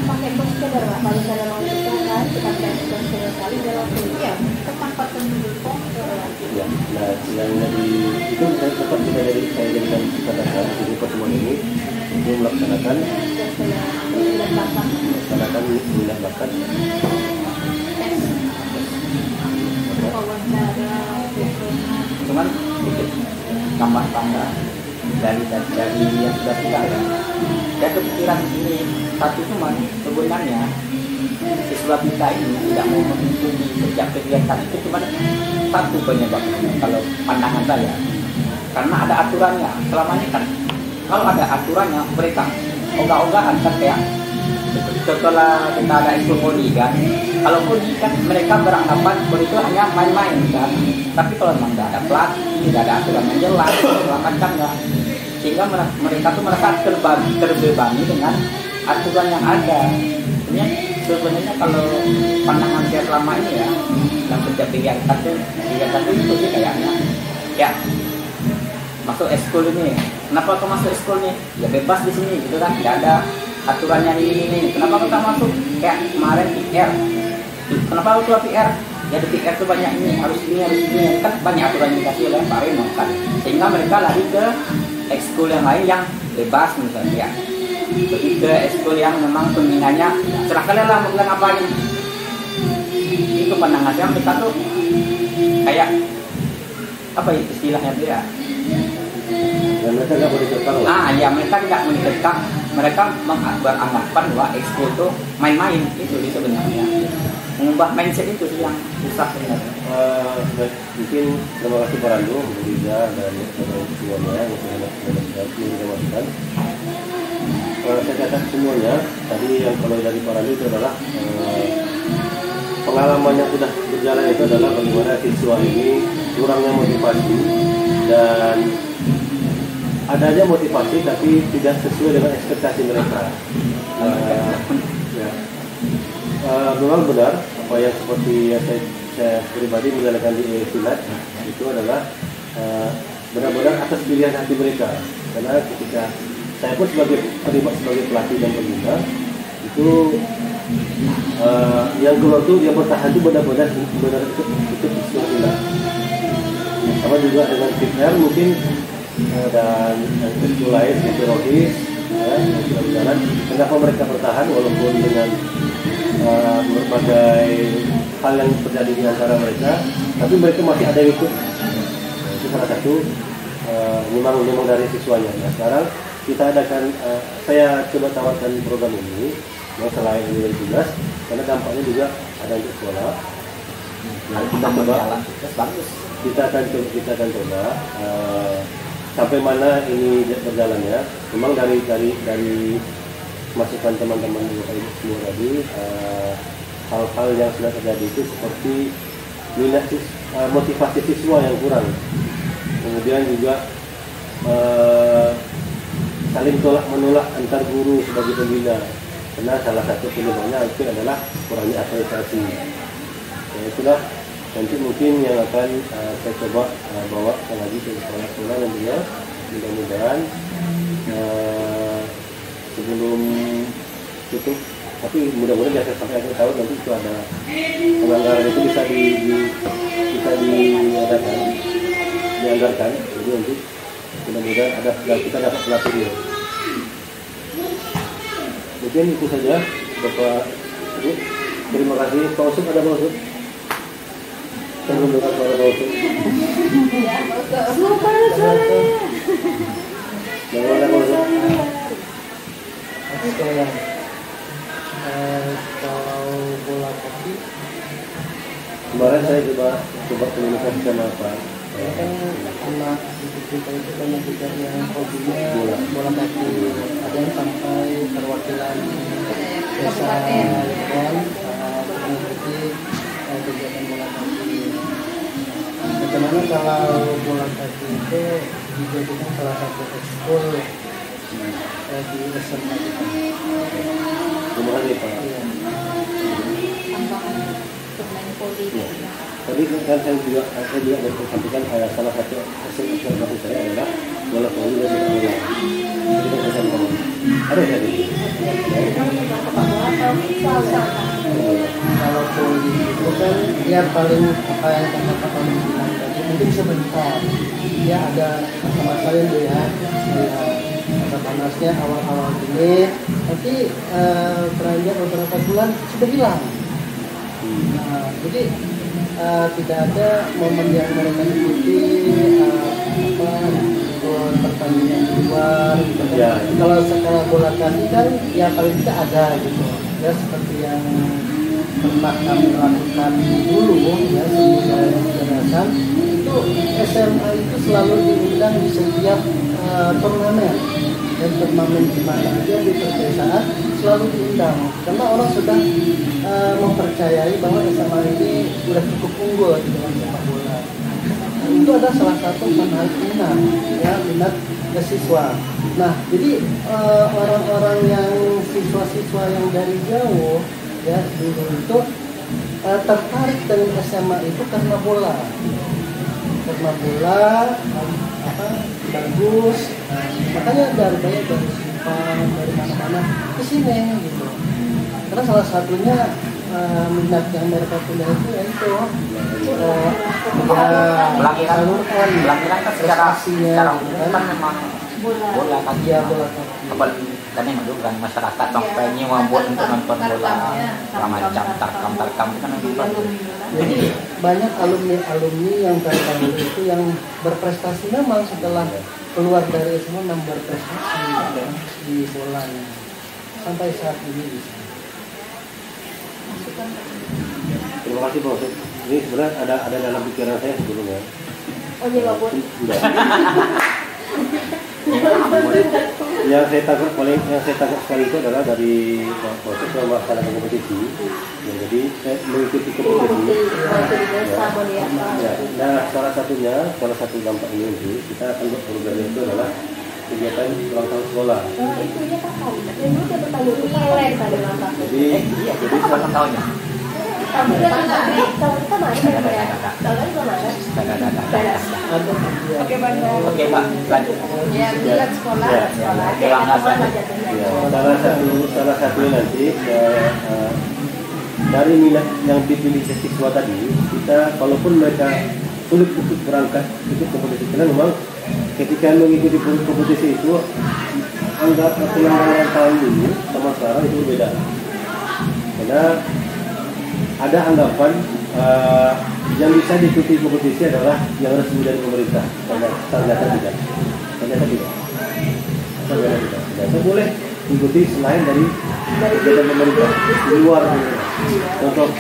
Speaker 4: Pakai konselor Pak, kalau misalnya mau kan kita pakai konselor sekali dalam
Speaker 5: Iya, kita manfaatkan dulu konselor.
Speaker 2: Ya, nah yang dari itu saya tetap saya jadikan catatan di pertemuan ini untuk melaksanakan minat bakat
Speaker 5: Wawancara,
Speaker 6: Cuman sedikit tambah dari yang sudah kita ya. Saya kepikiran ini satu cuman sebenarnya siswa kita ini tidak mau mengikuti setiap kegiatan itu cuma satu penyebabnya kalau pandangan saya, karena ada aturannya. Selama ini kan kalau ada aturannya mereka ogah-ogahan kan, kayak setelah kita ada ekskul poli kan, kalau poli kan mereka beranggapan poli itu hanya main-main kan, tapi kalau memang tidak ada pelatih, tidak ada aturan yang jelas selamatkan ya, sehingga mereka tuh merasa terbebani dengan aturan yang ada. Sebenarnya kalau pandangan saya selama ini ya, dalam setiap kegiatan itu sih kayaknya ya masuk ekskul ini, kenapa kau masuk ekskul nih, ya bebas di sini gitu kan, tidak ada aturannya ini. Kenapa kita masuk kayak kemarin PR, kenapa kau keluar PR, ya di PR tuh banyak ini, harus ini kan banyak aturan yang dikasih oleh Pak Reno kan, sehingga mereka lari ke ekskul yang lain yang bebas misalnya ya. Pergi ke ekskul yang memang pembinanya serah kalian lah mau bilang apa ini. Itu pandangan saya, mereka tuh kayak apa ya istilahnya tuh ya,
Speaker 2: dan mereka tidak boleh dikekang.
Speaker 6: ya mereka tidak mendekang, mereka beranggapan bahwa ekskul itu main-main. Itu sebenarnya mengubah mindset itu sih yang susah sebenarnya.
Speaker 2: Baik, mungkin terima kasih Pak Randu, Bu Riza dan semuanya yang sudah masukan. Saya catat semuanya tadi yang kalau dari Pak Randu itu adalah pengalaman yang sudah berjalan itu adalah bagaimana siswa ini kurangnya motivasi dan adanya motivasi tapi tidak sesuai dengan ekspektasi mereka. Memang benar apa yang seperti yang saya pribadi menjalankan di Silat itu adalah benar-benar atas pilihan hati mereka, karena ketika saya pun terlibat sebagai pelatih dan pembina itu yang keluar tuh yang bertahan itu benar-benar itu Silat. Sama juga dengan PR mungkin dan itu lain seperti Rohis ya, yang sudah berjalan. Kenapa mereka bertahan walaupun dengan berbagai hal yang terjadi di antara mereka, tapi mereka masih ada yang ikut. Itu salah satu memang dari siswanya. Nah sekarang kita adakan, saya coba tawarkan program ini yang selain nilai tugas, karena dampaknya juga ada untuk sekolah. Nah, kita akan coba sampai mana ini berjalannya. Memang dari masukan teman-teman semua tadi, hal-hal yang sudah terjadi itu seperti minat motivasi siswa yang kurang, kemudian juga saling tolak menolak antar guru sebagai pembina, karena salah satu penyebabnya itu adalah kurangnya apresiasi. Ya, itulah nanti mungkin yang akan saya coba bawa lagi ke sekolah-sekolah nantinya, mudah-mudahan sebelum tutup, tapi mudah-mudahan jangan sampai akhir tahun nanti itu ada penganggaran itu bisa dianggarkan, jadi untuk mudah-mudahan kita dapat pelatihnya. Mungkin itu saja Bapak Ibu. Terima kasih. Pak Usut, ada Pak Usut? Saya belum dengar suara Pak Usut. Bagaimana Pak Usut?
Speaker 7: Kalau bola kaki
Speaker 2: Kemarin saya coba komunikasi sama Pak.
Speaker 7: kan anak kita itu banyak juga yang hobinya bola kaki, ada yang sampai perwakilan desa kan mengikuti kegiatan bola kaki. Bagaimana kalau bola kaki itu dijadikan salah satu ekskul di SMA kita?
Speaker 2: Terima kasih Pak.
Speaker 5: tambahan bermain poli.
Speaker 2: Tadi kan saya juga sampaikan salah satu hasil observasi saya adalah bola voli dan sepak bola. Jadi kan saya ngomong, ada ya ini?
Speaker 7: Kalau poli itu kan dia paling apa yang kata paling bilang tadi mungkin sebentar dia ada masa-masa yang dia masa panasnya awal-awal gini, nanti beranjak beberapa bulan sudah hilang. Nah, jadi tidak ada momen yang mereka ikuti pertandingan di luar gitu kan.
Speaker 2: Ya.
Speaker 7: Kalau sekarang bola kaki kan ya paling tidak ada gitu ya, seperti yang pernah kami lakukan dulu ya sebelum penjelasan itu SMA itu selalu diundang di setiap turnamen, dan turnamen di mana aja di pedesaan selalu diundang karena orang sudah mempercayai bahwa SMA ini sudah cukup unggul di dalam sepak bola. Nah, itu ada salah satu menarik minat siswa. Nah, jadi orang-orang yang siswa-siswa yang dari jauh ya dulu itu tertarik dengan SMA itu karena bola. Karena bola bagus, makanya dari Simpang, dari mana-mana ke sini gitu. Karena salah satunya minat yang mereka punya itu yaitu
Speaker 6: Pelakiran kan secara umum kan memang bola kaki
Speaker 7: ya bola kaki.
Speaker 6: Apalagi kan yang menunjukkan masyarakat sampai nyewa buat untuk nonton bola macam tarkam itu kan
Speaker 7: Jadi banyak alumni yang terdahulu itu yang berprestasi memang setelah keluar dari SMA memang berprestasi di bola sampai saat ini.
Speaker 2: Terima kasih Pak Usut. Ini sebenarnya ada dalam pikiran saya sebelumnya.
Speaker 4: Oh iya Pak Bun.
Speaker 2: Yang saya tangkap sekali itu adalah dari proses melaksanakan kompetisi. Ya, jadi saya mengikuti kompetisi. Ya. Nah, salah satu dampak ini nanti kita akan buat program itu adalah kegiatan ulang tahun sekolah.
Speaker 4: Itu dia tahu. Yang itu bertanggung jawab pada masa.
Speaker 2: Jadi
Speaker 6: ulang tahunnya.
Speaker 4: Tahun kita mana ya? Tahun kita mana? Oke
Speaker 6: Pak, lanjut.
Speaker 4: Ya, bulan sekolah.
Speaker 2: Salah satu nanti dari minat yang dipilih siswa tadi, kita kalaupun mereka sulit untuk berangkat ikut kompetisi, karena memang ketika mengikuti kompetisi itu anggap penyelenggaraan tahun ini sama sekarang itu berbeda, karena ada anggapan yang bisa diikuti kompetisi adalah yang resmi dari pemerintah. Ternyata tidak. Saya boleh ikuti selain dari kegiatan pemerintah di luar. Contoh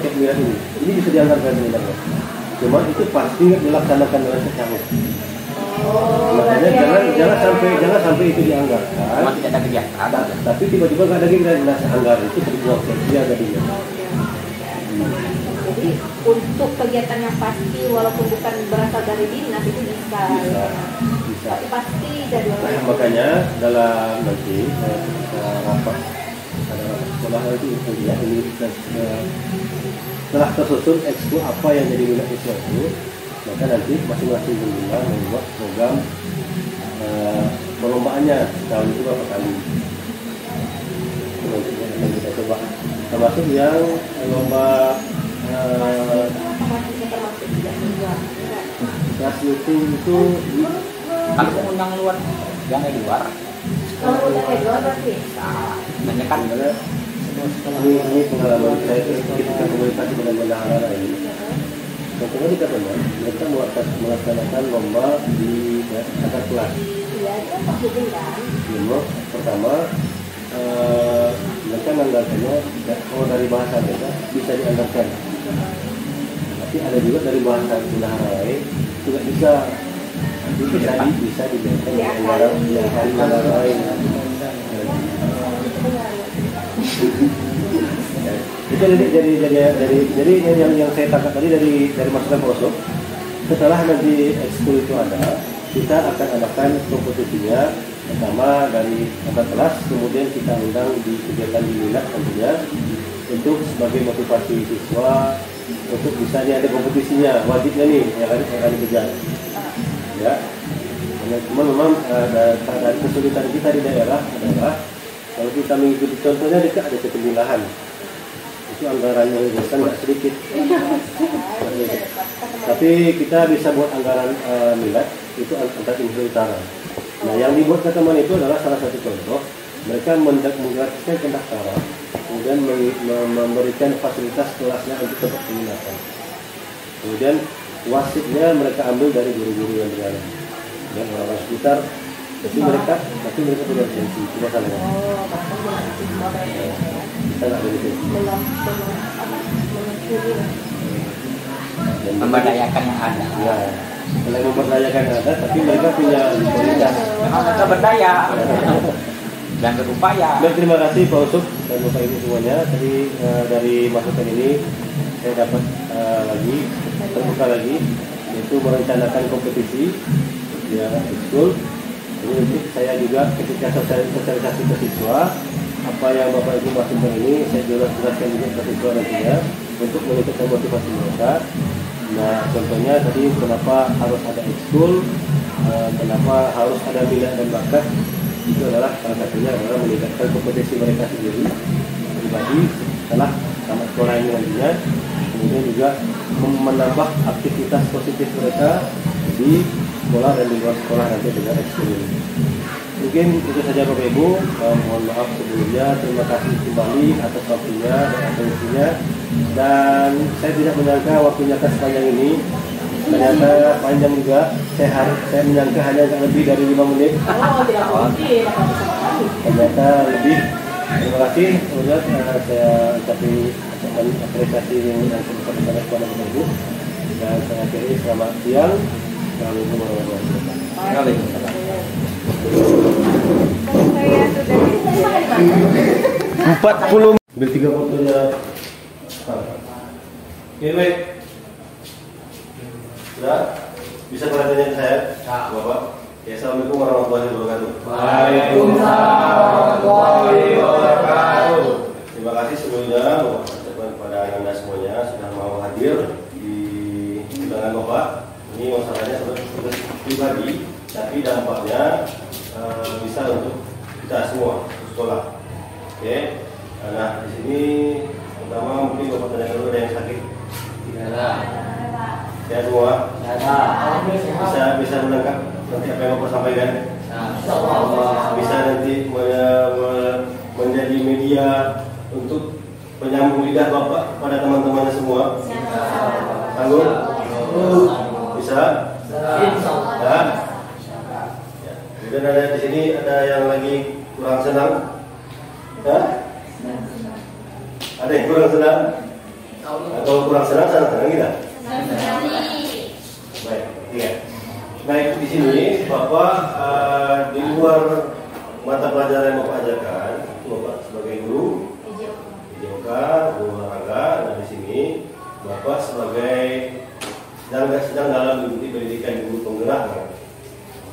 Speaker 2: Kepmirat ini bisa dianggarkan pemerintah. Cuma itu pasti nggak dilaksanakan oleh secara. Makanya jangan sampai itu dianggarkan.
Speaker 6: Cuma tidak ada kegiatan.
Speaker 2: Tapi tiba-tiba nggak ada nasi anggaran itu terbuang sia-sia tadinya.
Speaker 5: Jadi untuk kegiatan yang pasti walaupun bukan berasal dari dinas itu bisa. Tapi pasti jadwalnya.
Speaker 2: Makanya dalam nanti ketika rapat sekolah itu ya ini setelah tersusun ekskul apa yang jadi minat siswa itu, maka nanti masing-masing pembina membuat program perlombaannya tahun itu berapa kali. Nanti akan kita coba termasuk yang lomba kelas meeting itu
Speaker 6: Kalau mengundang luar, yang dari luar.
Speaker 4: Kalau udah kayak luar berarti.
Speaker 6: Nah, kan
Speaker 2: ini pengalaman saya ketika komunikasi dengan bendahara ini. Contohnya di Katana, mereka melaksanakan lomba di antar kelas.
Speaker 4: Iya, itu kan penghubung kan.
Speaker 2: Pertama, mereka menganggarkannya kalau dari bahasa mereka bisa dianggarkan. Tapi ada juga dari bahasa bendahara lain juga bisa diberikan anggaran yang lain. Itu jadi yang saya tangkap tadi dari masukan Pak Osok, setelah nanti ekskul itu ada, kita akan adakan kompetisinya pertama dari antar kelas, kemudian kita undang di kegiatan di minat tentunya untuk sebagai motivasi siswa untuk bisa ada kompetisinya, wajibnya nih yang akan dikejar. Ya, cuma memang ada kesulitan kita di daerah adalah kalau kita mengikuti contohnya dekat ada ketembilahan itu anggarannya biasa nggak sedikit. Tapi kita bisa buat anggaran milad itu antar Indonesia Utara. Nah, yang dibuat Kataman itu adalah salah satu contoh. Mereka menggratiskan pendaftaran, kemudian memberikan fasilitas kelasnya untuk tempat penginapan. Kemudian wasitnya mereka ambil dari guru-guru yang berada dan orang-orang sekitar. Tapi mereka punya lisensi, cuma salahnya. Kita nggak ada lisensi.
Speaker 6: memberdayakan yang ada.
Speaker 2: Ya, selain memberdayakan yang ada, tapi mereka punya kualitas.
Speaker 6: Memang mereka berdaya dan berupaya.
Speaker 2: Baik, terima kasih Pak Usuk dan Bapak Ibu semuanya. Tadi dari masukan ini saya dapat terbuka lagi, yaitu merencanakan kompetisi ya ekskul. Jadi saya juga ketika sosialisasi ke siswa, apa yang Bapak Ibu maksudkan ini saya jelaskan juga ke siswa nantinya untuk meningkatkan motivasi mereka. Nah, contohnya tadi kenapa harus ada ekskul, kenapa harus ada minat dan bakat, itu adalah salah satunya adalah meningkatkan kompetensi mereka sendiri pribadi setelah tamat sekolah ini nantinya, kemudian juga menambah aktivitas positif mereka di sekolah dan di luar sekolah nanti dengan ekskul ini. Mungkin itu saja Bapak Ibu, mohon maaf sebelumnya, terima kasih kembali atas waktunya dan atensinya, dan saya tidak menyangka waktunya sepanjang ini, ternyata panjang juga. Saya menyangka hanya agak lebih dari 5 menit.
Speaker 4: Oh, tidak mungkin.
Speaker 2: Ternyata lebih. Terima kasih, kemudian saya ucapkan apresiasi yang sebesar-besarnya kepada Bapak Ibu, dan saya akhiri selamat siang. Assalamualaikum warahmatullahi wabarakatuh.
Speaker 3: Saya sudah
Speaker 2: 40 ambil 3 fotonya. Ini sudah bisa bertanya ke saya, Bapak. Ya, assalamualaikum warahmatullahi wabarakatuh.
Speaker 1: Waalaikumsalam warahmatullahi wabarakatuh.
Speaker 2: Terima kasih sebelumnya kepada Anda semuanya sudah mau hadir di undangan Bapak. Ini masalahnya sudah pribadi, tapi dampaknya bisa untuk kita semua sekolah. Oke. Nah, di sini pertama mungkin Bapak tanya dulu, ada yang sakit? Tidak ada. Saya semua. Bisa menangkap nanti apa yang Bapak sampaikan. Bisa nanti menjadi media untuk penyambung lidah Bapak pada teman-temannya semua. Sanggup? Bisa? Ya. Kemudian ada di sini ada yang lagi kurang senang. Ya? Ada yang kurang senang? Atau kurang senang, senang kita? Baik, iya. Nah, di sini Bapak di luar mata pelajaran yang Bapak ajarkan, itu Bapak sebagai guru PJOK, guru olahraga. Nah, di sini Bapak sebagai sedang dalam mengikuti pendidikan guru penggerak.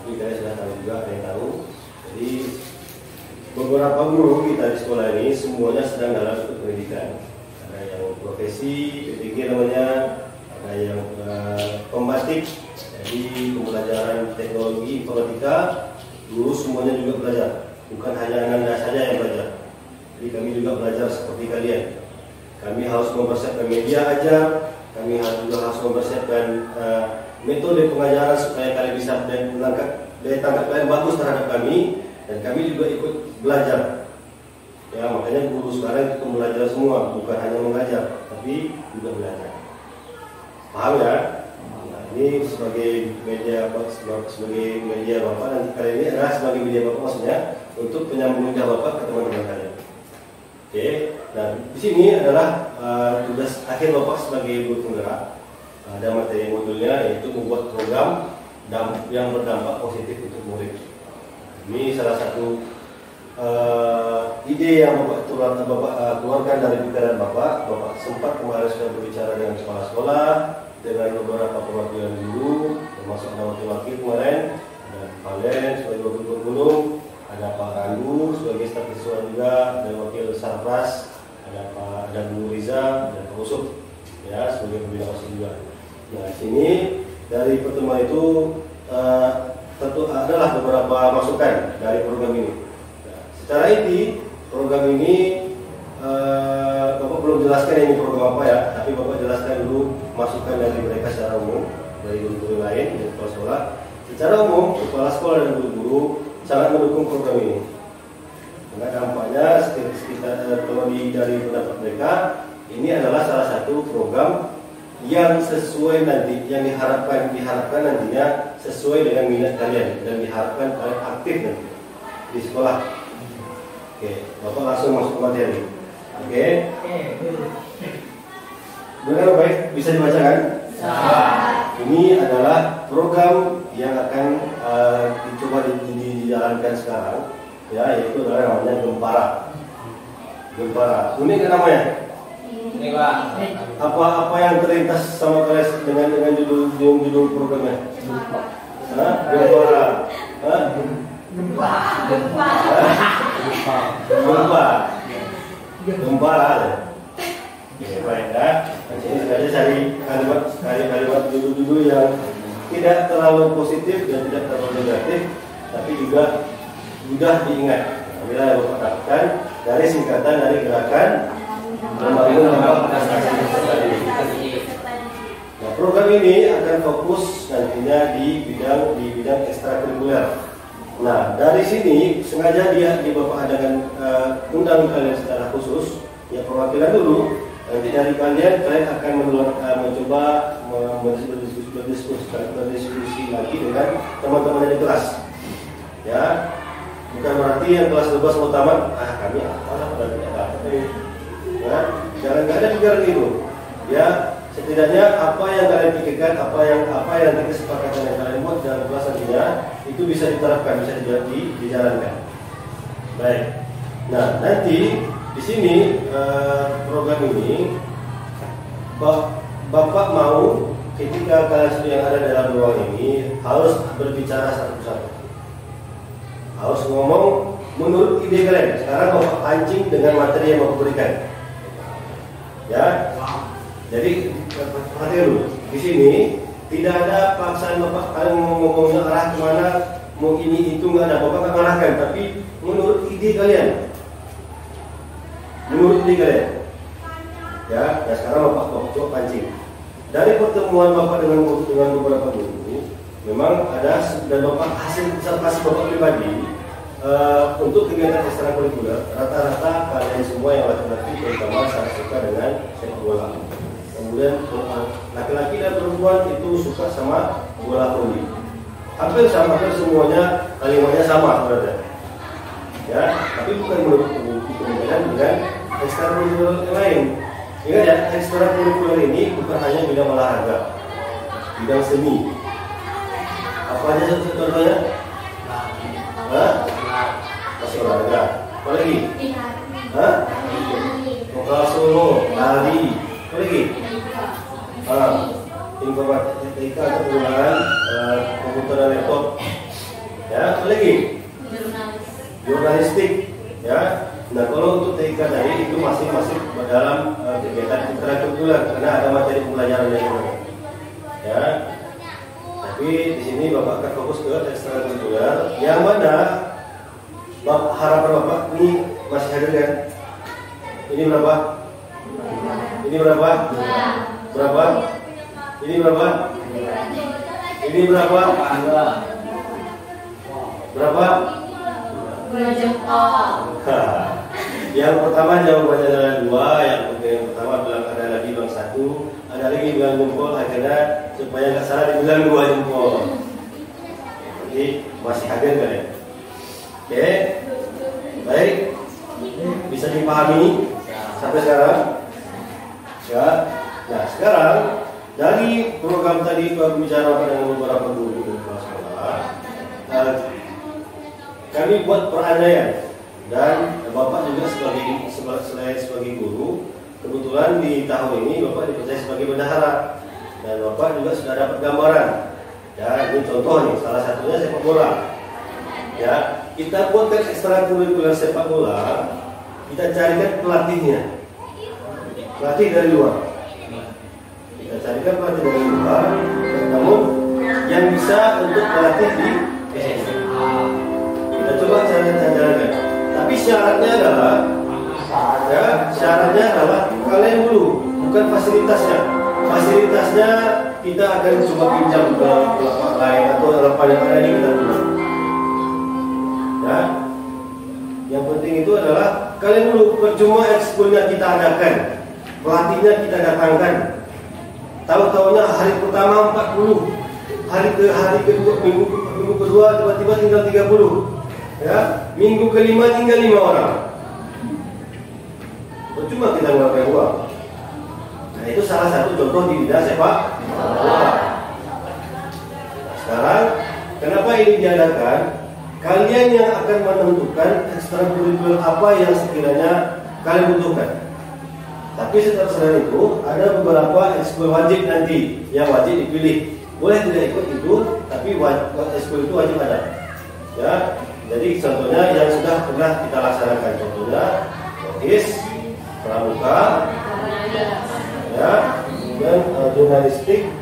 Speaker 2: Ini kalian sudah tahu juga, ada yang tahu. Jadi beberapa guru kita di sekolah ini semuanya sedang dalam pendidikan. Ada yang profesi, PTG namanya, ada yang pembatik, jadi pembelajaran teknologi informatika, guru semuanya juga belajar. Bukan hanya Anda saja yang belajar. Jadi kami juga belajar seperti kalian. Kami harus mempersiapkan media ajar, kami juga harus mempersiapkan metode pengajaran supaya kalian bisa menangkap daya tangkap kalian bagus terhadap kami, dan kami juga ikut belajar. Ya, makanya guru sekarang itu belajar semua, bukan hanya mengajar, tapi juga belajar. Paham ya? Nah, ini sebagai media Bapak, dan kali ini adalah sebagai media Bapak maksudnya untuk penyambung lidah Bapak ke teman-teman kalian. Oke, nah di sini adalah tugas akhir Bapak sebagai guru penggerak. Ada materi modulnya, yaitu membuat program yang berdampak positif untuk murid. Ini salah satu ide yang Bapak keluarkan dari pikiran Bapak. Bapak sempat kemarin sudah berbicara dengan kepala sekolah, dengan beberapa perwakilan guru, termasuk ada wakil-wakil kemarin, ada Valen sebagai wakil gunung, ada Pak Randu sebagai staf siswa juga, ada wakil Sarpras, ada Bu Riza, dan Pak Usuk ya sebagai pembina OSIS juga. Nah, sini dari pertemuan itu tentu adalah beberapa masukan dari program ini. Nah, secara inti program ini Bapak belum jelaskan ini program apa ya, tapi Bapak jelaskan dulu masukan dari mereka secara umum, dari guru-guru lain, dari kepala sekolah. Secara umum, kepala sekolah dan guru-guru sangat mendukung program ini. Karena dampaknya kalau dari pendapat mereka, ini adalah salah satu program yang sesuai nanti, yang diharapkan nantinya sesuai dengan minat kalian dan diharapkan kalian aktif nanti di sekolah. Oke, Bapak langsung masuk ke materi. Oke. Benar baik, bisa dibacakan? Ini adalah program yang akan dicoba dijalankan sekarang, ya, yaitu adalah namanya Gempara. Gempara. Unik kan namanya? Apa yang terlintas sama kalian dengan judul programnya? Gempara. Gempara. Ya, baik ya. Ini sengaja cari kalimat judul yang tidak terlalu positif dan tidak terlalu negatif, tapi juga mudah diingat. Bila Bapak dapatkan dari singkatan dari gerakan membangun dampak prestasi peserta didik. Nah, program ini akan fokus nantinya di bidang ekstrakurikuler. Nah, dari sini sengaja di Bapak adakan undang kalian secara khusus, ya perwakilan dulu. Nanti dari kalian akan mencoba berdiskusi lagi dengan teman-teman di kelas. Ya, bukan berarti yang kelas 12 mau tamat, kami apalah pada tidak dapat. Ya, jangan nggak ada pikiran itu. Ya, setidaknya apa yang kalian pikirkan, apa yang nanti kesepakatan yang kalian buat dalam kelas nantinya itu bisa diterapkan, bisa dijalankan. Baik. Nah, nanti di sini program ini Bapak mau ketika kalian yang ada dalam ruang ini harus berbicara satu-satu, harus ngomong menurut ide kalian. Sekarang Bapak pancing dengan materi yang Bapak berikan, ya. Jadi perhatikan dulu di sini tidak ada paksaan Bapak kalian ngomongnya arah kemana, mau ini itu nggak ada. Bapak akan arahkan, tapi menurut ide kalian. Menurut ide kalian, ya sekarang Bapak coba pancing. Dari pertemuan Bapak dengan beberapa guru, memang ada dan Bapak hasil observasi Bapak pribadi untuk kegiatan ekstrakurikuler, rata-rata kalian semua yang laki-laki terutama sangat suka dengan sepak bola. Kemudian laki-laki dan perempuan itu suka sama bola voli. Hampir semuanya kalimatnya sama sebenarnya. Ya, tapi bukan menurut kemudian dengan ekstrakurikuler yang lain. Ingat ya, ekstrakurikuler ini bukan hanya bidang olahraga, bidang seni. Apa aja contohnya? Hah? Masih olahraga. Apa lagi? Hah? Vokal solo, lari. Apa lagi? Informatika atau penggunaan komputer dan laptop. Ya, apa lagi? Jurnalistik. Ya. Nah, kalau untuk TK tadi itu masih dalam kegiatan ekstrakurikuler karena ada materi pembelajaran yang lain. Ya. Tapi di sini Bapak akan fokus ke ekstrakurikuler yang mana harapan Bapak ini masih hadir kan? Ini berapa? Ini berapa? Berapa? Ini berapa? Ini berapa? Berapa? Yang pertama jawabannya adalah 2. Yang pertama bilang ada lagi bilang 1. Ada lagi bilang jempol. Akhirnya supaya nggak salah dibilang 2 jempol. Jadi masih hadir kan ya? Oke, baik. Bisa dipahami sampai sekarang? Ya. Nah sekarang dari program tadi berbicara dengan beberapa guru di sekolah, kami buat perandaian dan Bapak juga sebagai guru, kebetulan di tahun ini Bapak dipercaya sebagai bendahara dan Bapak juga sudah dapat gambaran. Ya, ini contoh nih, salah satunya sepak bola. Ya, kita buatkan ekstrakurikuler sepak bola, kita carikan pelatihnya, pelatih dari luar. Kita carikan pelatih dari luar, namun yang bisa untuk pelatih di SMA. Kita coba cari-cari. Tapi syaratnya adalah, kalian dulu, bukan fasilitasnya. Fasilitasnya kita akan coba pinjam ke lapak lain atau lapak yang ada di kita dulu. Ya, yang penting itu adalah kalian dulu percuma ekskulnya kita adakan, pelatihnya kita datangkan. Tahu-tahunya hari pertama 40, hari kedua, minggu kedua tiba-tiba tinggal 30. Ya, minggu kelima tinggal 5 orang. Percuma kita ngeluarkan uang. Nah, itu salah satu contoh di bidang sepak bola. Sekarang, kenapa ini diadakan? Kalian yang akan menentukan ekstrakurikuler apa yang sekiranya kalian butuhkan. Tapi setelah itu ada beberapa ekskul wajib nanti yang wajib dipilih. Boleh tidak ikut itu, tapi ekskul itu wajib ada. Ya. Jadi contohnya yang sudah pernah kita laksanakan, contohnya logis, pramuka, ya, kemudian jurnalistik,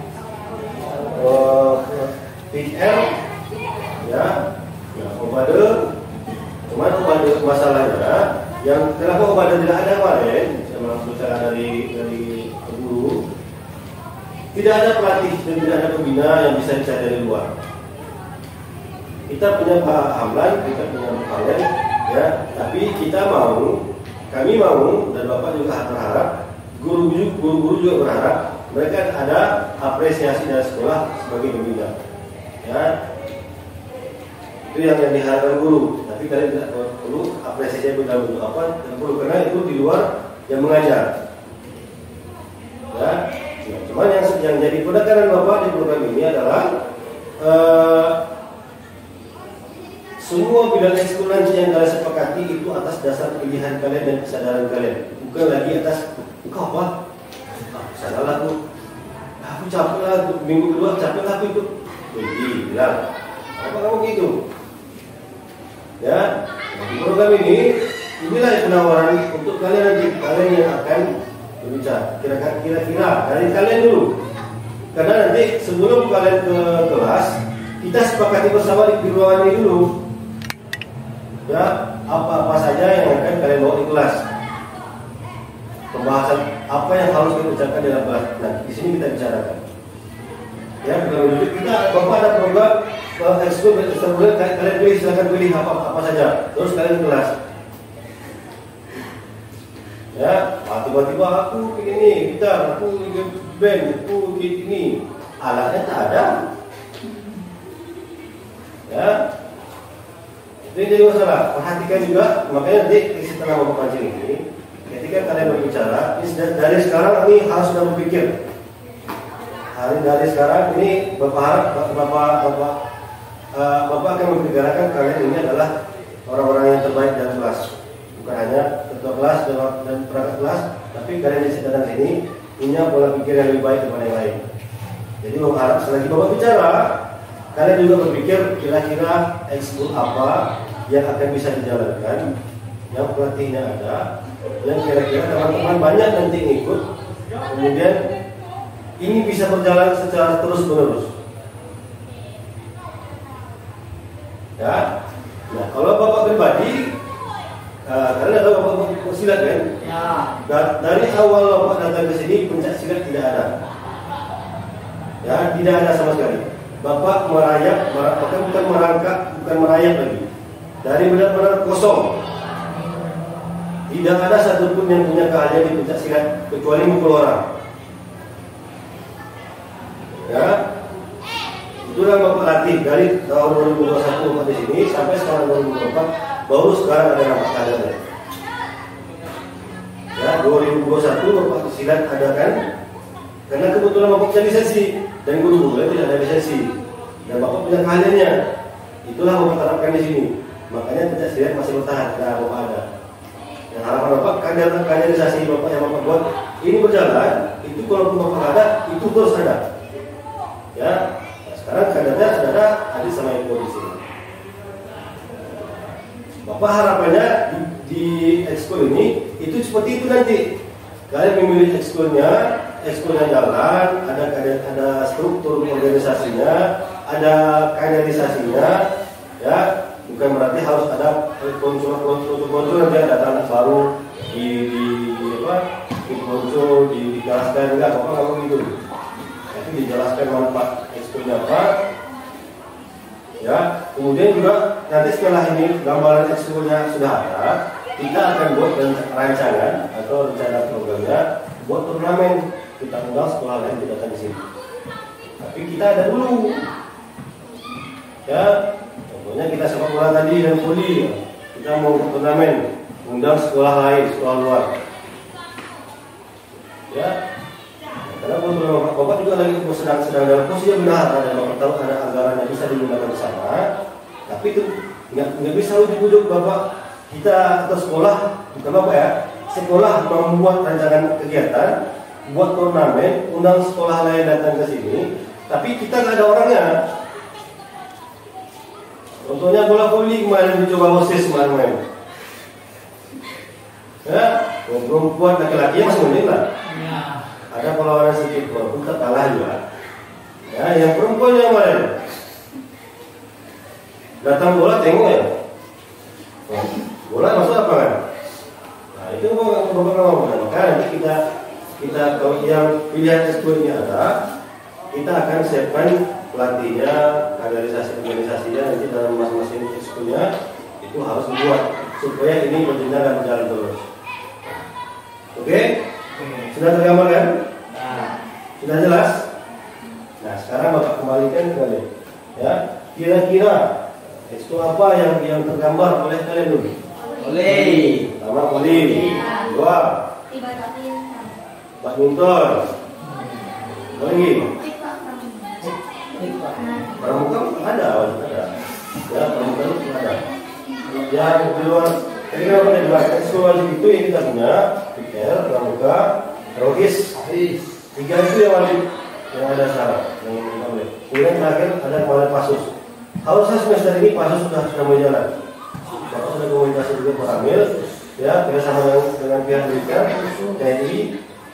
Speaker 2: PR, ya, obade. Cuman obade masalahnya, yang kenapa obade tidak ada kemarin, saya bicara dari guru, tidak ada pelatih dan tidak ada pembina yang bisa dicari dari luar. Kita punya Pak Hamlan, kita punya Pak Hamlan, ya. Tapi kami mau, dan Bapak juga berharap, guru-guru juga berharap mereka ada apresiasi dari sekolah sebagai pembina. Ya, itu yang diharapkan guru. Tapi kalian tidak perlu apresiasi dalam bentuk apa, tidak perlu karena itu di luar yang mengajar. Ya, cuman yang jadi penekanan Bapak di program ini adalah semua bidang ekskul nanti yang kalian sepakati itu atas dasar pilihan kalian dan kesadaran kalian, bukan lagi atas kau apa? Salah aku capek lah, minggu kedua capek lah aku itu. Jadi bilang apa kamu gitu? Ya, di program ini inilah penawaran untuk kalian nanti, kalian yang akan berbicara. Kira-kira dari kalian dulu, karena nanti sebelum kalian ke kelas kita sepakati bersama di ruangan ini dulu. Ya, apa-apa saja yang akan kalian bawa di kelas. Pembahasan apa yang harus kita ucapkan dalam kelas. Nah, di sini kita bicarakan. Ya, kita Bapak ada program ekskul ekstrakurikuler, kalian pilih, silakan pilih apa saja. Terus kalian di kelas. Ya, tiba-tiba aku ini gitar, aku band, aku ini. Alatnya tak ada. Ya. Ini jadi masalah. Perhatikan juga, makanya nanti setelah Bapak pancing ini, ketika kalian berbicara, dari sekarang ini harus sudah berpikir. Dari sekarang ini Bapak harap Bapak Bapak akan memperkirakan kalian ini adalah orang-orang yang terbaik dalam kelas, bukan hanya ketua kelas dan perangkat kelas, tapi kalian di datang sini punya pola pikir yang lebih baik daripada yang lain. Jadi Bapak harap selagi Bapak bicara, kalian juga berpikir kira-kira ekskul apa yang akan bisa dijalankan, yang pelatihnya ada, yang kira-kira teman-teman banyak nanti ikut, kemudian ini bisa berjalan secara terus-menerus. Ya, nah kalau Bapak pribadi, kalian ada Bapak silat kan?
Speaker 7: Ya.
Speaker 2: Dari awal Bapak datang ke sini pencak silat tidak ada. Ya, tidak ada sama sekali. Bapak merayap, bukan merangkak, bukan merayap lagi. Dari benar-benar kosong. Tidak ada satupun yang punya keahlian di pencak silat kecuali mukul orang. Ya, itulah Bapak latih dari tahun 2021 Bapak di sini sampai sekarang 2024, baru sekarang ada nampak keahliannya. Ya, 2021 Bapak silat ada kan? Karena kebetulan Bapak punya lisensi dan guru-gurunya tidak ada lisensi dan Bapak punya keahliannya. Itulah Bapak terapkan di sini. Makanya pencak silat masih bertahan karena Bapak ada. Dan harapan Bapak kaderisasi Bapak yang Bapak buat ini berjalan. Itu kalaupun Bapak ada, itu terus ada. Ya, nah, sekarang kadernya sudah ada, Adit sama Ibu di sini. Bapak harapannya di ekskul ini itu seperti itu nanti. Kalian memilih ekskulnya jalan, ada struktur organisasinya, ada kaderisasinya, ya. Bukan berarti harus ada konsul nanti ada anak baru dijelaskan enggak, Bapak nggak begitu. Tapi dijelaskan manfaat ekskulnya apa. Ya, kemudian juga nanti setelah ini gambaran ekskulnya sudah ada, kita akan buat rancangan atau rencana programnya buat turnamen. Kita undang sekolah lain kita datang di sini. Tapi kita ada dulu. Ya, contohnya kita sepak bola tadi dan voli. Kita mau turnamen, undang sekolah lain, sekolah luar. Ya. Karena Bapak juga lagi sedang dalam posisi yang benar, dan Bapak tahu ada anggaran yang bisa digunakan bersama. Tapi itu nggak bisa ujuk-ujuk Bapak kita atau sekolah, bukan Bapak ya, sekolah membuat rancangan kegiatan, buat turnamen, undang sekolah lain datang ke sini, tapi kita nggak ada orangnya. Contohnya bola voli kemarin dicoba OSIS kemarin. Ya, perempuan laki-laki masih mending lah. Ada perlawanan sedikit, walaupun tak kalah juga. Ya, yang perempuan yang mana? Datang bola tengok ya. Bola masuk apa kan? Nah itu Bapak ngomong. Maka nanti kita kalau yang pilihan ekskul ini ada, kita akan siapkan pelatihnya, kaderisasi organisasinya nanti dalam masing-masing ekskulnya itu harus dibuat supaya ini berjalan dan berjalan terus. Oke? Sudah tergambar kan? Sudah jelas? Nah sekarang Bapak kembalikan kembali. Ya, kira-kira ekskul apa yang tergambar oleh kalian dulu?
Speaker 6: Oleh.
Speaker 2: Pertama voli, dua badminton, apa lagi? Pramuka ada. Ya, pramuka itu ada. Yang di luar, tadi kan ada dua ekskul wajib itu yang kita punya, pikir, pramuka, rogis, tiga itu yang wajib, yang ada syarat, yang kita boleh. Kemudian terakhir ada kemarin pasus. Harusnya semester ini pasus sudah mulai jalan. Bapak sudah komunikasi juga Pak Amil, ya, bersama dengan pihak pendidikan, TNI,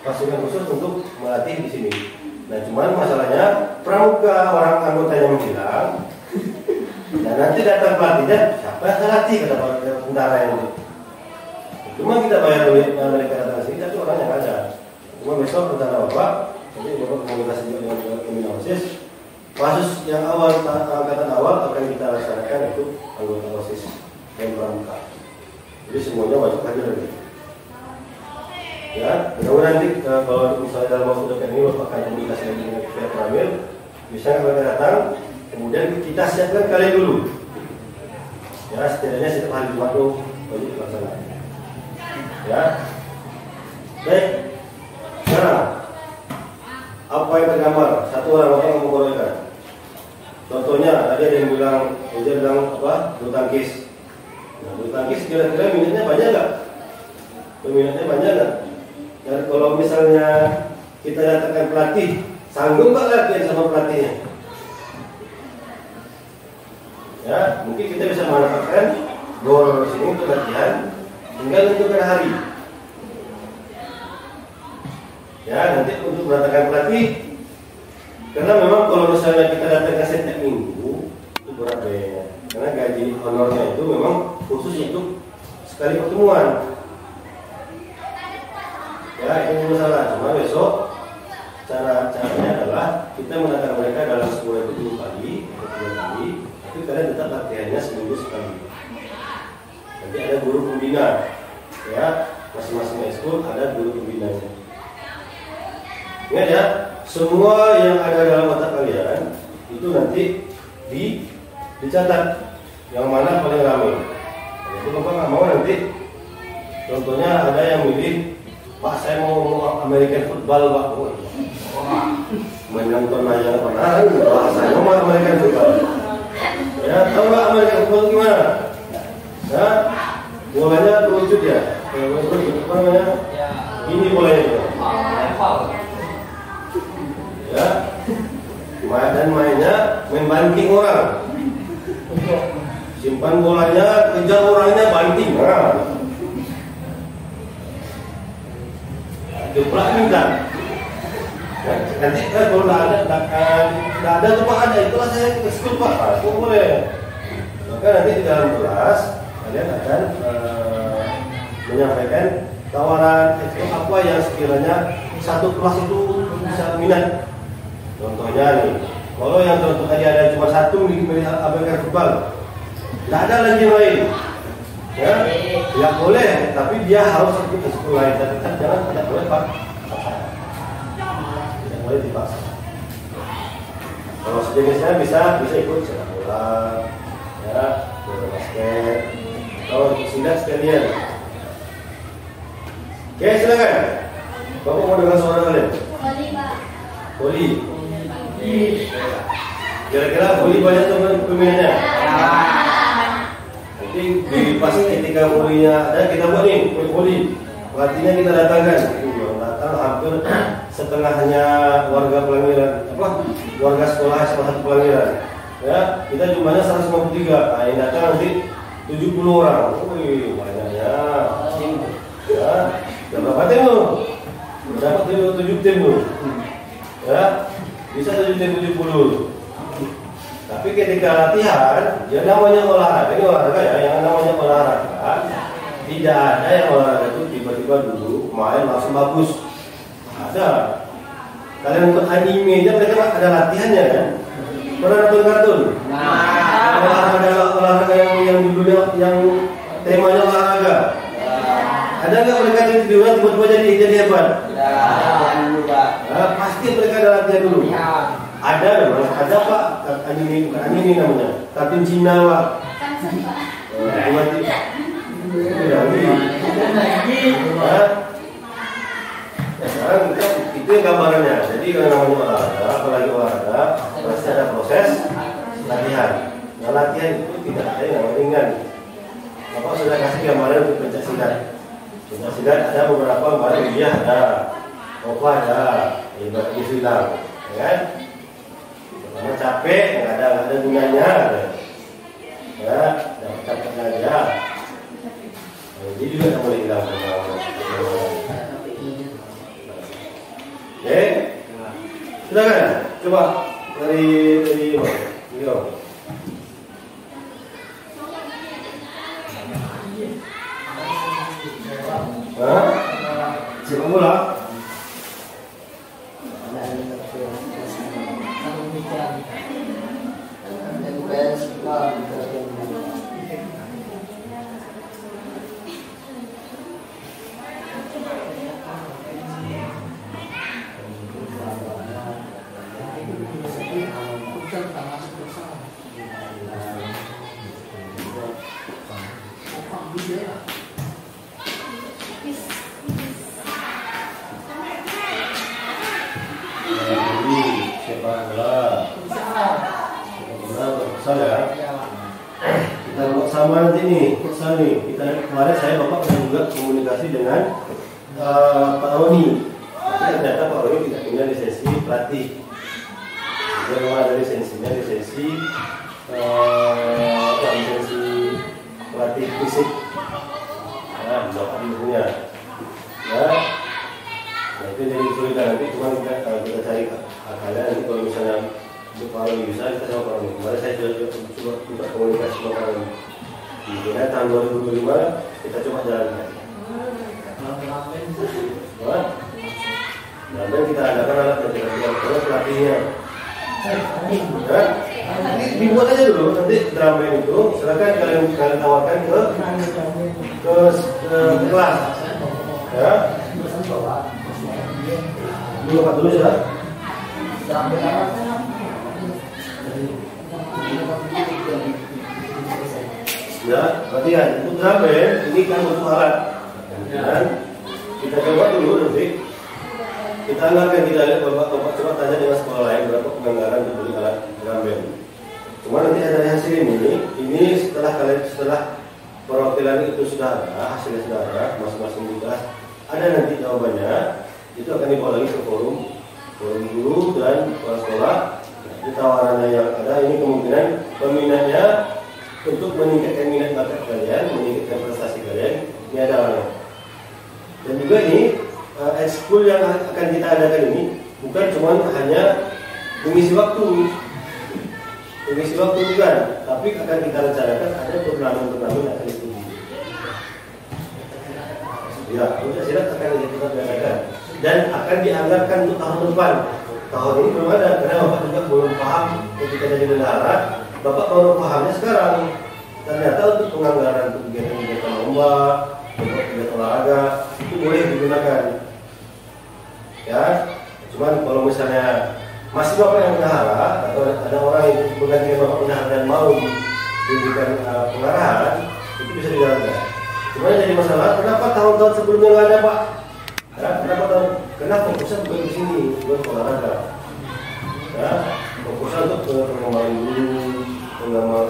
Speaker 2: pasukan khusus untuk melatih di sini. Nah, cuman masalahnya pramuka orang anggotanya menghilang. Dan nanti datang pelatihnya, siapa yang latih kata tentara ini. Cuma kita bayar mereka datang ke sini, tapi orangnya nggak ada. Cuma besok rencana Bapak, nanti Bapak komunikasi juga dengan pembina OSIS. Pasus yang awal, angkatan awal akan kita laksanakan itu anggota OSIS dan pramuka. Jadi semuanya wajib hadir lagi. Ya, mudah-mudahan nanti kalau misalnya dalam waktu dekat ini Bapak akan komunikasi lagi dengan pihak Pramil, bisa mereka datang, kemudian kita siapkan kalian dulu. Ya, setidaknya setiap hari Jumat itu wajib dilaksanakan. Ya, baik. Sekarang apa yang tergambar? Satu orang Bapak mau menguraikan. Contohnya tadi ada yang bilang, dia bilang apa? Bulu tangkis. Nah, bulu tangkis kira-kira minatnya banyak nggak? Peminatnya banyak nggak? Dan kalau misalnya kita datangkan pelatih, sanggup nggak latihan sama pelatihnya? Ya, mungkin kita bisa mendapatkan gol sini untuk latihan, tinggal untuk hari. Ya, nanti untuk mendatangkan pelatih, karena memang kalau misalnya kita datangkan setiap minggu itu berat biayanya. Karena gaji honornya itu memang khusus untuk sekali pertemuan. Ya, ini masalah. Cuma besok caranya adalah kita mendatangkan mereka dalam sebulan itu 2 kali atau 3 kali, tapi kalian tetap latihannya seminggu sekali. Nanti ada guru pembina, ya, masing-masing ekskul ada guru pembinanya. Ingat ya, semua yang ada dalam otak kalian itu nanti dicatat yang mana paling ramai. Jadi bapak nggak mau nanti, contohnya ada yang milih, Pak saya mau American football Pak. Menonton aja pernah, Pak saya mau American football. Ya tahu nggak American football gimana? Ya, bolanya kerucut ya, apa namanya? Ini bolanya. Ya, dan mainnya main banting orang, simpan bolanya, kejar orangnya, banting. Jeplak minta. Nanti kan kalau tidak ada tuh Pak ada, itulah saya ke school Pak, itu boleh. Maka nanti di dalam kelas kalian akan menyampaikan tawaran apa yang sekiranya satu kelas itu bisa minat. Contohnya nih, kalau yang contoh tadi ada cuma satu melihat American football, tidak ada lagi yang lain, ya boleh, tapi dia harus ikut ke sekolah lain. Tapi jangan tidak boleh Pak, tidak boleh dipaksa. Kalau sejenisnya bisa ikut sepak bola, ya, bola basket, atau silat sekalian. Oke, silakan. Bapak mau dengar suara kalian?
Speaker 4: Voli, Pak.
Speaker 2: Voli. Kira-kira voli banyak teman peminatnya? Nanti di pas ketika volinya ada, kita buat nih voli. Pelatihnya kita datangkan. Datang hampir setengahnya warga Pelangiran, warga sekolah S1 Pelangiran. Ya, kita jumlahnya 153. Nah, yang datang nanti 70 orang. Wih, banyaknya. Ya, berapa tim lu? Dapat 7 tim lu. Ya, bisa 7 tim 70. Tapi ketika latihan, ya namanya olahraga, ini olahraga ya, yang namanya olahraga, tidak ada yang olahraga itu tiba-tiba dulu main langsung bagus. Ada. Kalian nonton anime aja mereka ada latihannya kan? Pernah nonton kartun? Olahraga yang dulunya yang temanya olahraga. Ada nggak mereka yang tiduran tiba-tiba jadi hebat? Nah, pasti mereka ada latihan dulu. Ada Pak, anime bukan anime namanya, kartun Cina Pak. Sekarang itu yang gambarannya. Jadi kalau namanya olahraga, apalagi olahraga, pasti ada proses latihan. Nah, latihan itu tidak ada yang ringan. Bapak sudah kasih gambaran untuk pencak silat. Pencak silat ada beberapa gambaran, dia ada, opa ada, ibarat silat, ya kan? Karena capek, nggak ada gunanya, ya, dapat capek aja. Jadi juga nggak boleh hilang. Oke, silakan, coba dari beliau. Sepak bola. Sepak bola. sama nanti nih, misal nih, kemarin saya Bapak juga komunikasi dengan Pak Roni. Tapi ternyata Pak Roni tidak punya lisensi pelatih. Dia memang ada lisensinya, lisensi pelatih fisik. Nah, Bapak ini punya. Ya, nah itu jadi kesulitan nanti. Cuma kita cari akalnya nanti kalau misalnya Pak Roni bisa, kita sama Pak Roni. Kemarin saya coba komunikasi sama Pak Roni. Kemudian tahun 2025 kita coba jalankan. Dan kita adakan alat yang kita pelatihnya. Dibuat aja dulu nanti drum band itu. Silakan kalian tawarkan ke kelas. Ya. Dulu Pak dulu sudah. Ya, latihan untuk drum band ini kan butuh alat. Dan kita coba dulu nanti. Kita anggarkan, kita lihat Bapak coba tanya dengan sekolah lain berapa penganggaran untuk beli alat drum band. Cuma nanti dari hasil ini setelah perwakilan itu sudah ada, hasilnya sudah ada, masing-masing di kelas ada nanti jawabannya, itu akan dibawa lagi ke forum guru dan kepala sekolah. Di tawarannya yang ada ini kemungkinan peminatnya untuk meningkatkan minat bakat kalian, meningkatkan prestasi kalian, ini ada orangnya. Dan juga ini ekskul yang akan kita adakan ini bukan cuma hanya mengisi waktu bukan, tapi akan kita rencanakan ada turnamen-turnamen yang akan diikuti. Ya, untuk silat akan kita adakan dan akan dianggarkan untuk tahun depan. Tahun ini belum ada karena Bapak juga belum paham ketika jadi bendahara. Bapak baru pahamnya sekarang. Ternyata untuk penganggaran untuk kegiatan lomba, untuk kegiatan olahraga itu boleh digunakan. Ya, cuman kalau misalnya masih Bapak yang bendahara atau ada orang yang menggantikan Bapak bendahara dan mau diberikan pengarahan, itu bisa dijalankan. Cuma jadi masalah, kenapa tahun-tahun sebelumnya nggak ada Pak? Ya, kenapa fokusnya bukan di sini, bukan olahraga. Ya, fokusnya untuk pengembangan guru,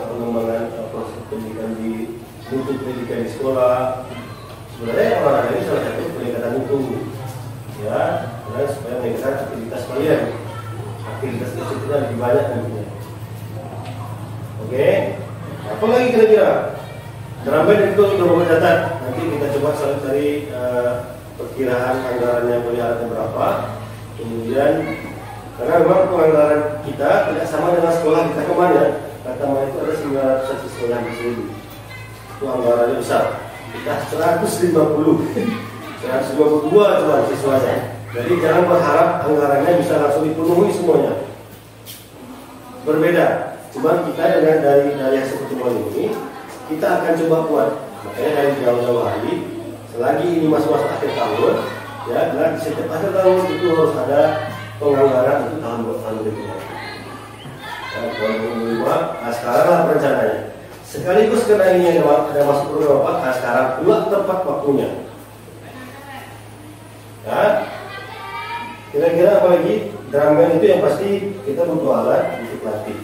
Speaker 2: pengembangan proses pendidikan di mutu pendidikan di sekolah. Sebenarnya olahraga ini salah satu peningkatan mutu. Ya, karena supaya meningkatkan aktivitas kalian, aktivitas disiplinnya lebih banyak nantinya. Oke, apa lagi kira-kira? Drum band itu sudah mencatat. Nanti kita coba cari perkiraan anggarannya beli alatnya berapa. Kemudian karena memang penganggaran kita tidak sama dengan sekolah kita kemarin. Katakanlah itu ada 900 siswa yang di sini. Itu anggarannya besar. Kita 152 cuma siswanya. Jadi jangan berharap anggarannya bisa langsung dipenuhi semuanya. Berbeda. Cuma kita dengan dari hasil pertemuan ini kita akan coba buat. Makanya dari jauh-jauh hari, selagi ini masuk akhir tahun, ya, dan setiap akhir tahun itu harus ada penganggaran untuk tahun berikutnya. Ya, 2025, nah sekarang lah rencananya. Sekaligus karena ini ada masuk program Bapak, nah sekarang pula tepat waktunya. Ya, kira-kira apa lagi? Drum band itu yang pasti kita butuh alat untuk pelatih.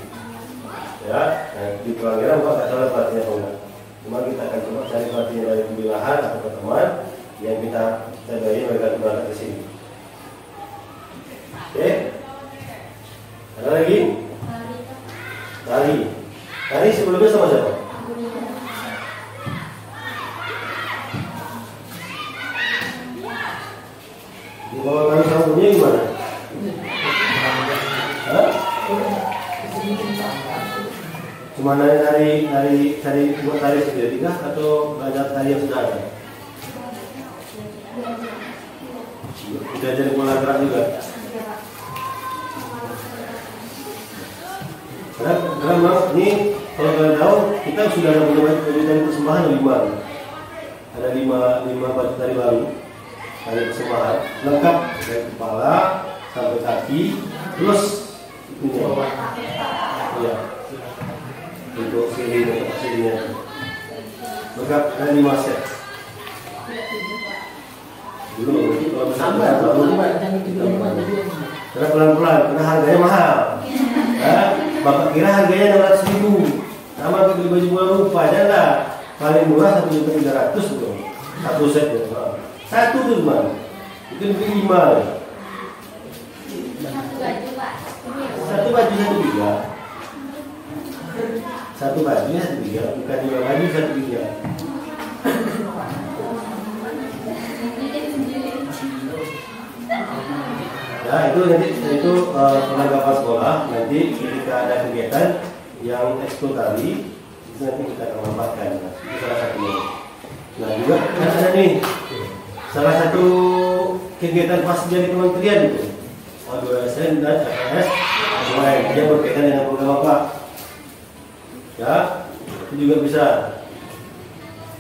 Speaker 2: Ya, nah, di pelanggaran Bapak nggak salah pelatihnya atau enggak. Cuma kita akan coba cari pelatihnya dari pemilihan atau teman yang kita bayar mereka berangkat ke sini. Oke, ada lagi? Tari sebelumnya sama siapa? Kalau kami sambungnya gimana? Hah? Cuma dari buat tari sendiri kah atau belajar tari yang sudah ada? Sudah jadi pola gerak juga. Karena ini kalau kalian tahu kita sudah ada dari persembahan 5. Ada 5 baju tari baru. Tari persembahan lengkap dari kepala sampai kaki plus ini ya. Untuk sirinya lengkap ada 5 set dulu kalau bersama karena pelan-pelan karena harganya mahal ya, Bapak kira harganya 600.000 nah Sama beli baju bola rupa aja lah. Paling murah 1.300.000 tuh. Satu set tuh. Satu tuh cuma. Itu mungkin 5. Satu baju 1.3. Satu baju 1.3, bukan 2 baju 1.3. Ya itu nanti itu penanggapan sekolah. Nanti ketika ada kegiatan yang ekskul tadi itu nanti kita akan manfaatkan. Itu salah satunya. Nah juga kan ada nih salah satu kegiatan pas jadi kementerian itu O2SN dan FS yang berkaitan dengan program apa ya itu juga bisa.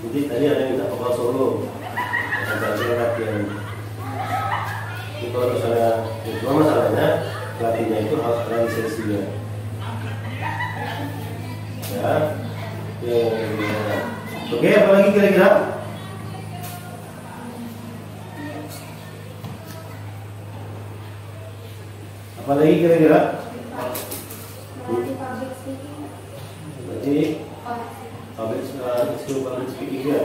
Speaker 2: Jadi tadi ada yang minta kapal Solo ada latihan itu kalau misalnya cuma masalahnya pelatihnya itu harus ada lisensinya ya. Oke, apa lagi kira-kira? Apa lagi kira-kira? Berarti public speaking ya?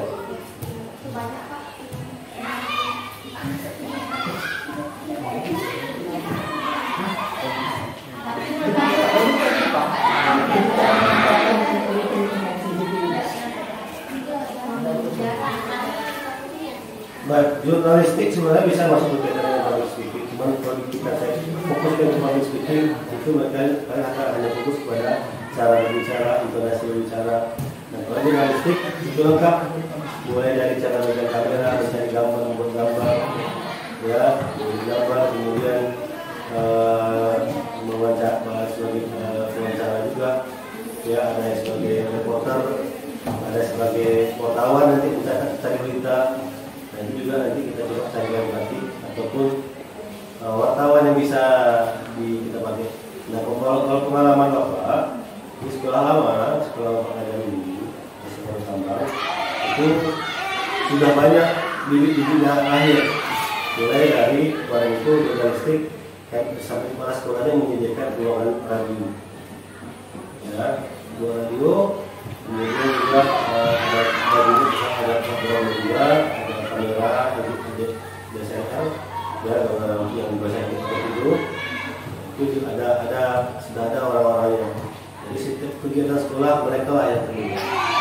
Speaker 2: Baik, jurnalistik sebenarnya bisa masuk berkaitan dengan public speaking. Cuma kalau kita fokus ke public speaking itu mereka akan hanya fokus pada cara berbicara, intonasi berbicara. Nah, kalau jurnalistik itu lengkap, mulai dari cara megang kamera, mencari gambar, membuat gambar, ya, gambar, kemudian mewawancara sebagai wawancara juga, ya, ada yang sebagai reporter, ada sebagai wartawan nanti kita cari berita. Nanti juga nanti kita coba cari pelatih ataupun wartawan yang bisa kita pakai. Nah kalau pengalaman Bapak di sekolah lama, sekolah Bapak Adam ini di sekolah Tambang itu sudah banyak bibit-bibit yang lahir, mulai dari orang itu jurnalistik sampai kepala sekolahnya menyediakan ruangan radio, ya, ruangan radio, kemudian juga ada program media, kamera, ada DSLR, ya, yang bahasa itu sudah ada orang-orangnya. Jadi setiap kegiatan sekolah mereka lah yang terlibat.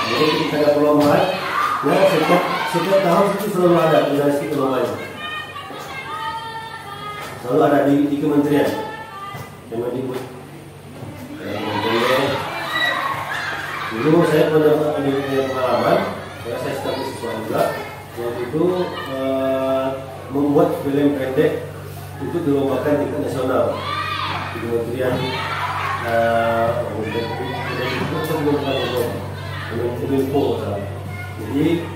Speaker 2: Jadi kita ada perlombaan, ya setiap tahun itu selalu ada jurnalistik perlombaan. Selalu ada di kementerian, Kemendikbud. Dulu saya punya pengalaman, karena saya sebagai siswa juga. Waktu itu membuat film pendek itu dilombakan tingkat nasional di Kementerian Kominfo. Jadi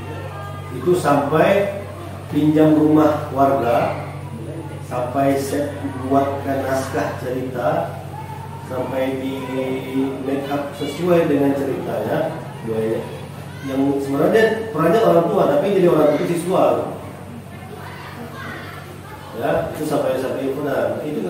Speaker 2: itu sampai pinjam rumah warga, sampai set buatkan naskah cerita, sampai di make up sesuai dengan ceritanya. Yang sebenarnya perannya orang tua, tapi jadi orang tua siswa, ya itu sampai benar. Itu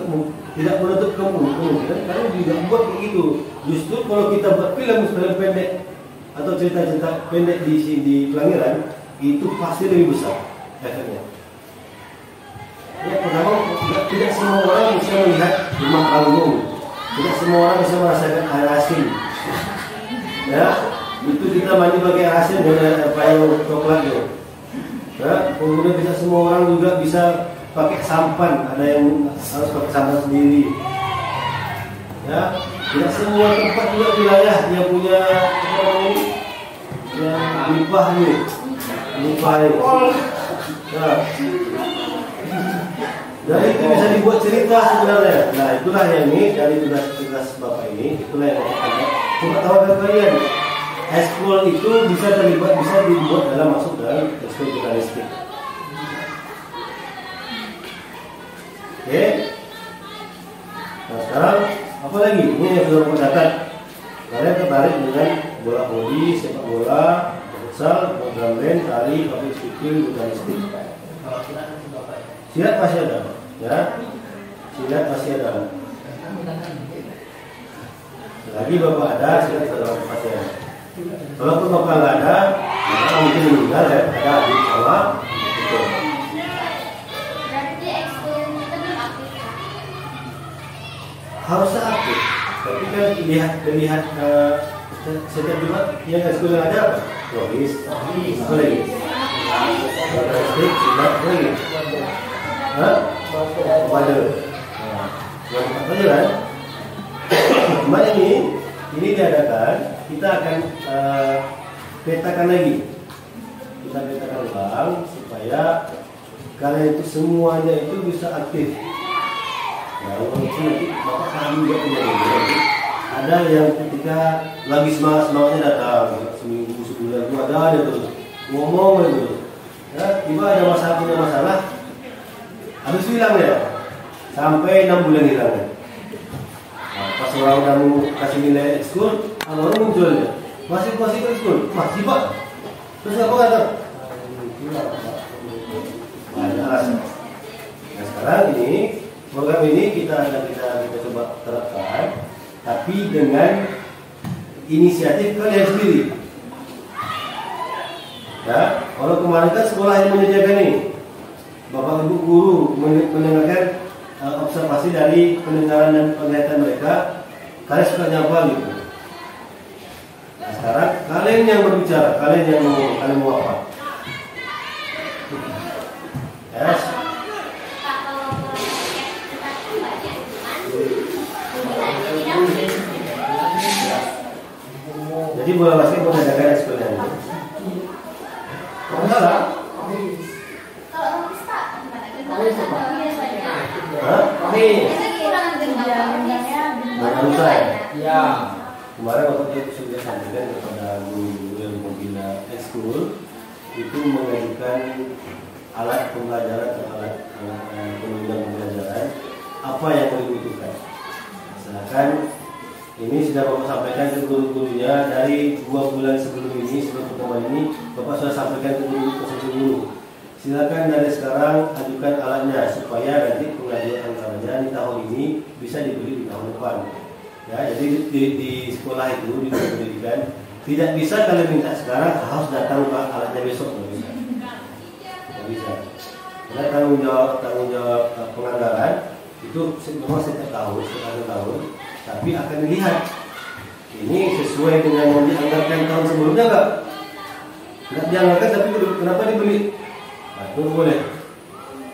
Speaker 2: tidak menutup kemungkinan karena juga buat begitu. Justru kalau kita buat film pendek atau cerita-cerita pendek di Pelangiran itu pasti lebih besar efeknya. Ya, pertama tidak semua orang bisa melihat rumah panggung, tidak semua orang bisa merasakan air asin. Ya. Itu kita mandi pakai asin dengan payung coklat ya. Ya, kemudian bisa semua orang juga bisa pakai sampan, ada yang harus pakai sampan sendiri. Ya, tidak semua tempat juga wilayah yang punya yang limpah nih. Ya. Dari itu bisa dibuat cerita sebenarnya. Nah, itulah yang ini dari tugas Bapak ini, itulah yang kita coba tawarkan kalian. Ekskul itu bisa terlibat, bisa dibuat masuk dalam ekskul jurnalistik. Oke. Nah sekarang apa lagi? Ini yang sudah mencatat. Kalian tertarik dengan bola voli, sepak bola, futsal, program band, tari, public speaking, jurnalistik. Silat masih ada, ya. Silat masih ada. Lagi Bapak ada, silat masih ada. Kalaupun bapak nggak ada, maka mungkin meninggal ya, ada adik sama itu.
Speaker 4: Berarti ekskul kita belum aktif.
Speaker 2: Harusnya aktif, tapi kan dilihat setiap Jumat yang ekskul yang ada apa? Logis, apa lagi? Statistik, apa lagi? Hah? Pada, apa aja kan? Cuma ini diadakan, kita akan petakan lagi, kita petakan ulang supaya kalian itu semuanya itu bisa aktif. Nah, walaupun nanti bapak kami juga punya ide. Ada yang ketika lagi semangatnya datang, seminggu sebulan itu ada terus ngomong itu, ya, tiba ada punya masalah, habis hilang ya, sampai 6 bulan hilang ya. Nah, pas orang udah mau kasih nilai ekskul, orang muncul ya, masih ekskul, masih pak, terus apa kata? Banyak alasan. Nah sekarang ini program ini kita coba terapkan, tapi dengan inisiatif kalian sendiri. Ya, kalau kemarin kan sekolah yang menyediakan ini, bapak ibu guru mendengarkan observasi dari pendengaran dan penglihatan mereka, kalian sukanya apa gitu. Nah, sekarang kalian yang berbicara, kalian mau apa? Yes. Jadi bola basket mau adakan ekskulnya ini. Salah.
Speaker 4: Kalau Mista gimana?
Speaker 2: Hah?
Speaker 4: Kita kurang dengar.
Speaker 2: Barusan.
Speaker 6: Ya.
Speaker 2: Kemarin waktu itu sudah sampaikan kepada guru yang membina ekskul itu mengajukan alat pembelajaran atau alat penunjang pembelajaran apa yang dibutuhkan. Misalkan ini sudah bapak sampaikan ke guru-gurunya dari 2 bulan sebelum pertemuan ini bapak sudah sampaikan ke guru. Silakan dari sekarang ajukan alatnya supaya nanti pengajuan anggarannya di tahun ini bisa dibeli di tahun depan. Ya, jadi di sekolah itu di pendidikan tidak bisa kalian minta sekarang harus datang alatnya besok, nggak bisa. Nggak bisa. Karena tanggung jawab penganggaran itu memang setiap tahun, tapi akan dilihat ini sesuai dengan yang dianggarkan tahun sebelumnya nggak dianggarkan tapi kenapa dibeli? Nah, itu boleh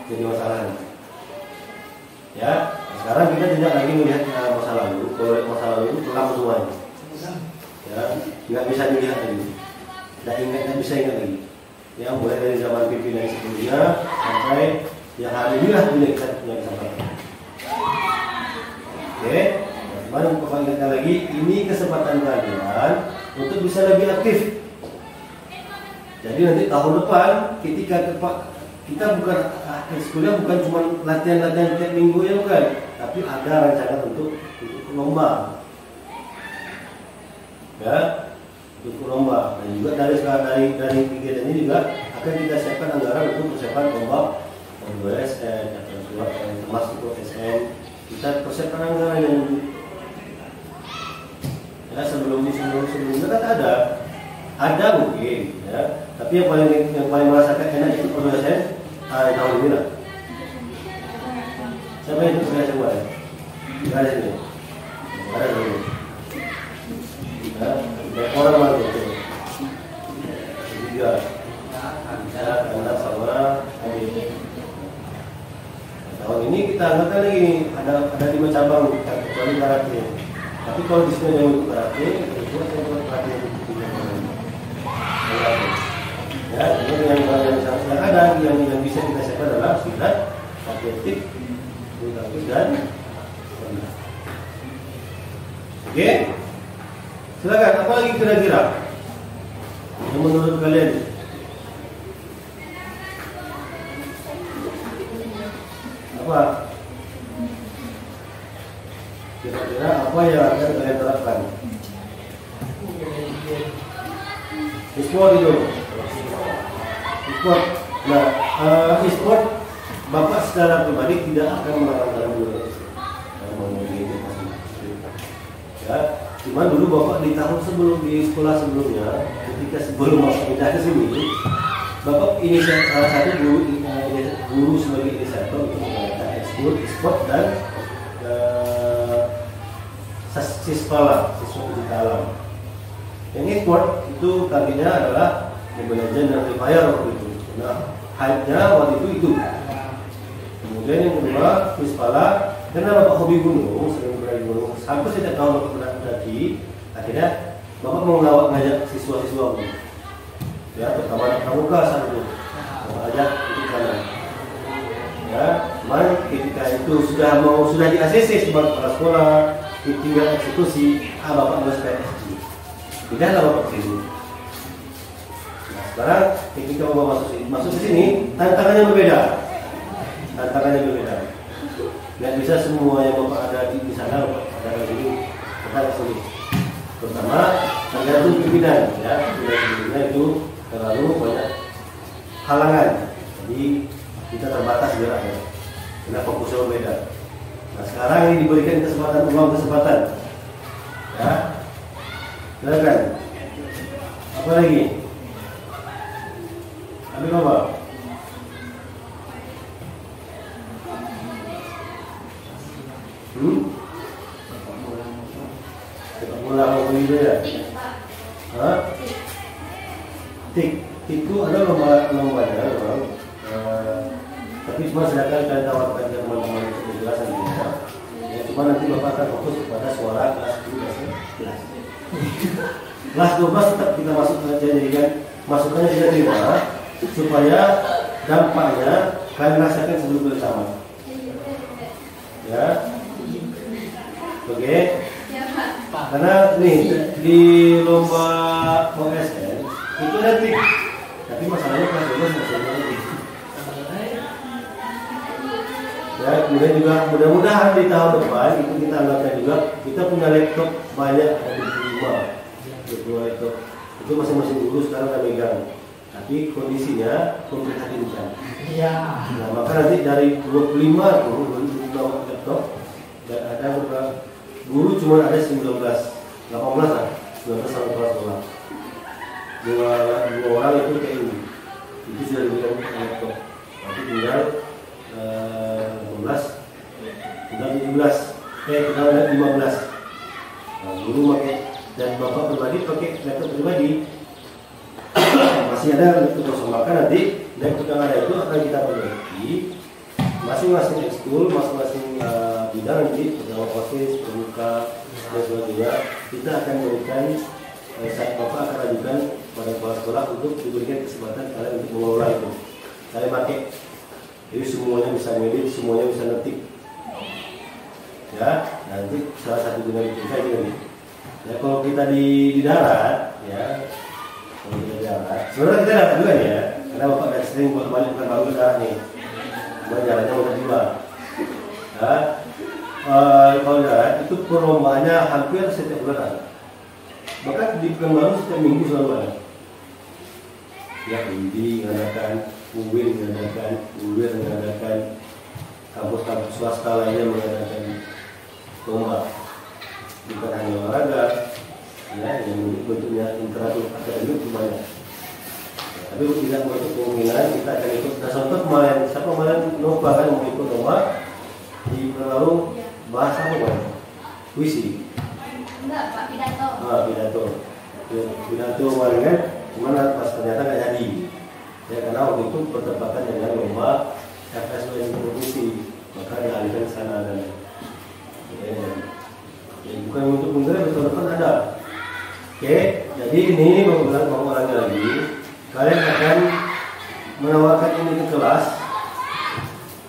Speaker 2: jadi masalah. Ya, sekarang kita tidak lagi melihat masa lalu. Kalau masa lalu itu kelam semuanya. Ya, nggak bisa dilihat lagi. Nggak bisa ingat lagi. Ya, mulai dari zaman pimpinan sebelumnya sampai yang hari ini lah yang disampaikan. Oke, mari Bapak ingatkan lagi, ini kesempatan kalian untuk bisa lebih aktif. Jadi nanti tahun depan ketika kita bukan sekolah bukan cuma latihan tiap minggu ya bukan, tapi ada rencana untuk lomba. Ya, untuk lomba dan juga dari kegiatan ini juga akan kita siapkan anggaran untuk persiapan lomba OSN atau termasuk OSN. Kita persiapkan anggaran yang ya sebelumnya kan ada mungkin ya, tapi yang paling merasakan enak itu OSN tahun ini lah. Siapa itu saya coba ya? Tidak ada ini, ada dulu. Ya, orang mana itu? Tiga, anak sama adik. Tahun ini kita anggarkan lagi ada 5 cabang kecuali karate. Tapi kalau di sini yang untuk karate, itu untuk karate ya, ini yang ada yang bisa kita siapkan adalah silat, atletik, bulu tangkis dan renang. Oke, silakan. Apa lagi kira-kira yang menurut kalian? Apa? Kira-kira apa yang akan kalian terapkan? E-sport itu. E-sport. Nah, e-sport Bapak secara pribadi tidak akan melarang dulu. Ya, Cuman dulu bapak di tahun sebelum di sekolah sebelumnya, ketika sebelum masuk pindah ke sini, bapak ini salah satu guru sebagai inisiator untuk mengadakan ekskul, sport dan siswa pencinta alam. Yang e-sport itu targetnya adalah Mobile Legends dan Free Fire waktu itu. Nah, hype-nya waktu itu. Kemudian yang kedua, Wispala, karena bapak hobi gunung, sering mendaki gunung, sampai setiap tahun bapak mendaki, akhirnya bapak mau ngajak siswa-siswa gunung. Ya, pertama anak pramuka saat itu, bapak ajak untuk sana. Ya, kemarin ketika itu sudah di ACC sebagai kepala sekolah, tinggal eksekusi, bapak harus PSG. Tidaklah bapak sini. Nah, sekarang ketika bapak masuk ke sini, tantangannya berbeda. Nggak bisa semua yang bapak ada di sana, bapak ada di sini, kita sini. Pertama, tergantung pimpinan, ya. Pimpinan itu terlalu banyak halangan, jadi kita terbatas geraknya. Karena fokusnya berbeda. Nah, sekarang ini diberikan kesempatan, ya. Silakan. Apa lagi? Ambil apa? Sepak bola apa itu ya? Hah? Tik itu ada lombanya, tapi cuma silakan kalian tawarkan ke teman-teman untuk penjelasan kita. Ya, cuma nanti bapak akan fokus kepada suara kelas 12. Kelas 12 tetap kita masuk saja, jadi kan masukannya tidak terima supaya dampaknya kalian rasakan sebelum bersama. Ya. Oke. Karena nih di lomba OSN itu nanti, tapi masalahnya kelas 12 masih nanti. Ya, kemudian juga mudah-mudahan di tahun depan itu kita anggapnya juga kita punya laptop banyak, ada 25 laptop. Itu masing-masing guru sekarang udah megang. Tapi kondisinya memprihatinkan. Iya. Nah, maka nanti dari 25 laptop dan ada beberapa guru cuma ada 18 lah, 19 sama kepala sekolah. Dua orang itu kayak ini. Itu sudah diberikan laptop. Tapi tinggal 15, tinggal 17, tinggal 15. Nah, guru pakai dan bapak pribadi pakai laptop pribadi. Masih ada laptop kosong, maka nanti laptop yang ada itu akan kita perbaiki. Masing-masing ekskul, masing-masing bidang nanti pegawai OSIS, pemuka dan sebagainya, kita akan berikan saat bapak akan ajukan pada kepala sekolah untuk diberikan kesempatan kalian untuk mengelola itu. Kalian pakai, jadi semuanya bisa ngedit, semuanya bisa ngetik. Ya, nanti salah satu dengan kita ini. Ya, kalau kita di darat, ya, kalau kita di darat, sebenarnya kita dapat juga ya, karena bapak dan sering buat balik ke baru darat nih. Jalannya udah juga. Ya, kalau darat itu perlombaannya hampir setiap bulan ada. Bahkan di Pekanbaru setiap minggu selalu ada. Ya, Indi mengadakan, UIN mengadakan, UIR mengadakan, kampus-kampus swasta lainnya mengadakan lomba. Bukan hanya olahraga, ya, yang bentuknya interatur akademik banyak. Tapi tidak menutup kemungkinan kita akan ikut. Nah, contoh kemarin, siapa kemarin Nova kan mau ikut lomba di Pekanbaru bahasa apa kan? Puisi.
Speaker 4: Enggak, Pak, pidato.
Speaker 2: Pidato kemarin kan, cuman pas ternyata nggak jadi. Ya, karena waktu itu bertepatan dengan lomba FSW provinsi, maka dialihkan ke sana dan ya, bukan untuk menggelar tahun depan ada. Oke, jadi ini mau bilang orangnya lagi. Kalian akan menawarkan ini ke kelas,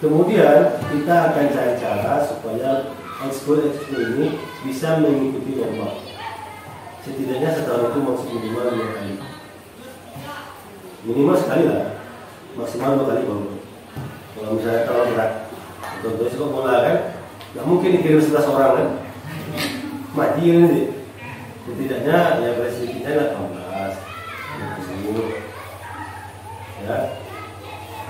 Speaker 2: kemudian kita akan cari cara supaya ekskul ini bisa mengikuti lomba. Setidaknya setahun itu maksud minimal 2 kali. Minimal sekali lah, maksimal 2 kali baru. Kalau misalnya terlalu berat, contohnya sepak bola kan, nggak mungkin dikirim 11 orang kan, mati ini. Setidaknya ya presiden 18, 20. Ya.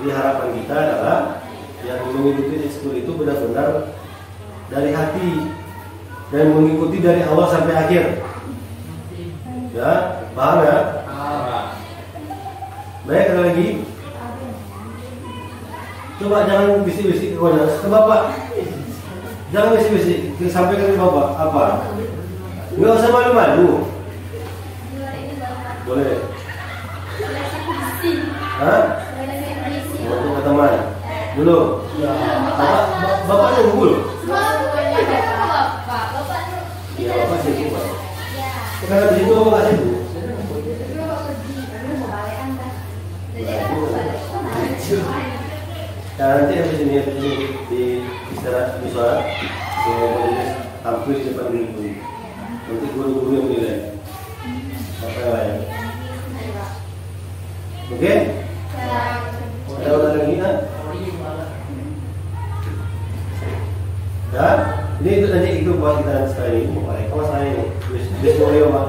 Speaker 2: Jadi harapan kita adalah yang mengikuti ekskul itu benar-benar dari hati, dan mengikuti dari awal sampai akhir. Ya, paham ya? Baik, ada lagi? Coba jangan bisik-bisik ke Bapak. Jangan bisik-bisik, sampaikan ke Bapak. Apa? Nggak usah malu-malu. Boleh. Hah? Untuk teman. Dulu. Bapak nunggu loh. Iya, Bapak sibuk. Karena di situ Bapak sibuk. Nah, nanti habis ini di istirahat musyawarah saya tampil di depan guru. Nanti guru-guru yang menilai apa yang lain. Oke? Ada orang lagi kan? Ya, ini itu nanti itu buat kita sekali ini. Kamu saya ini, Bismillah Pak.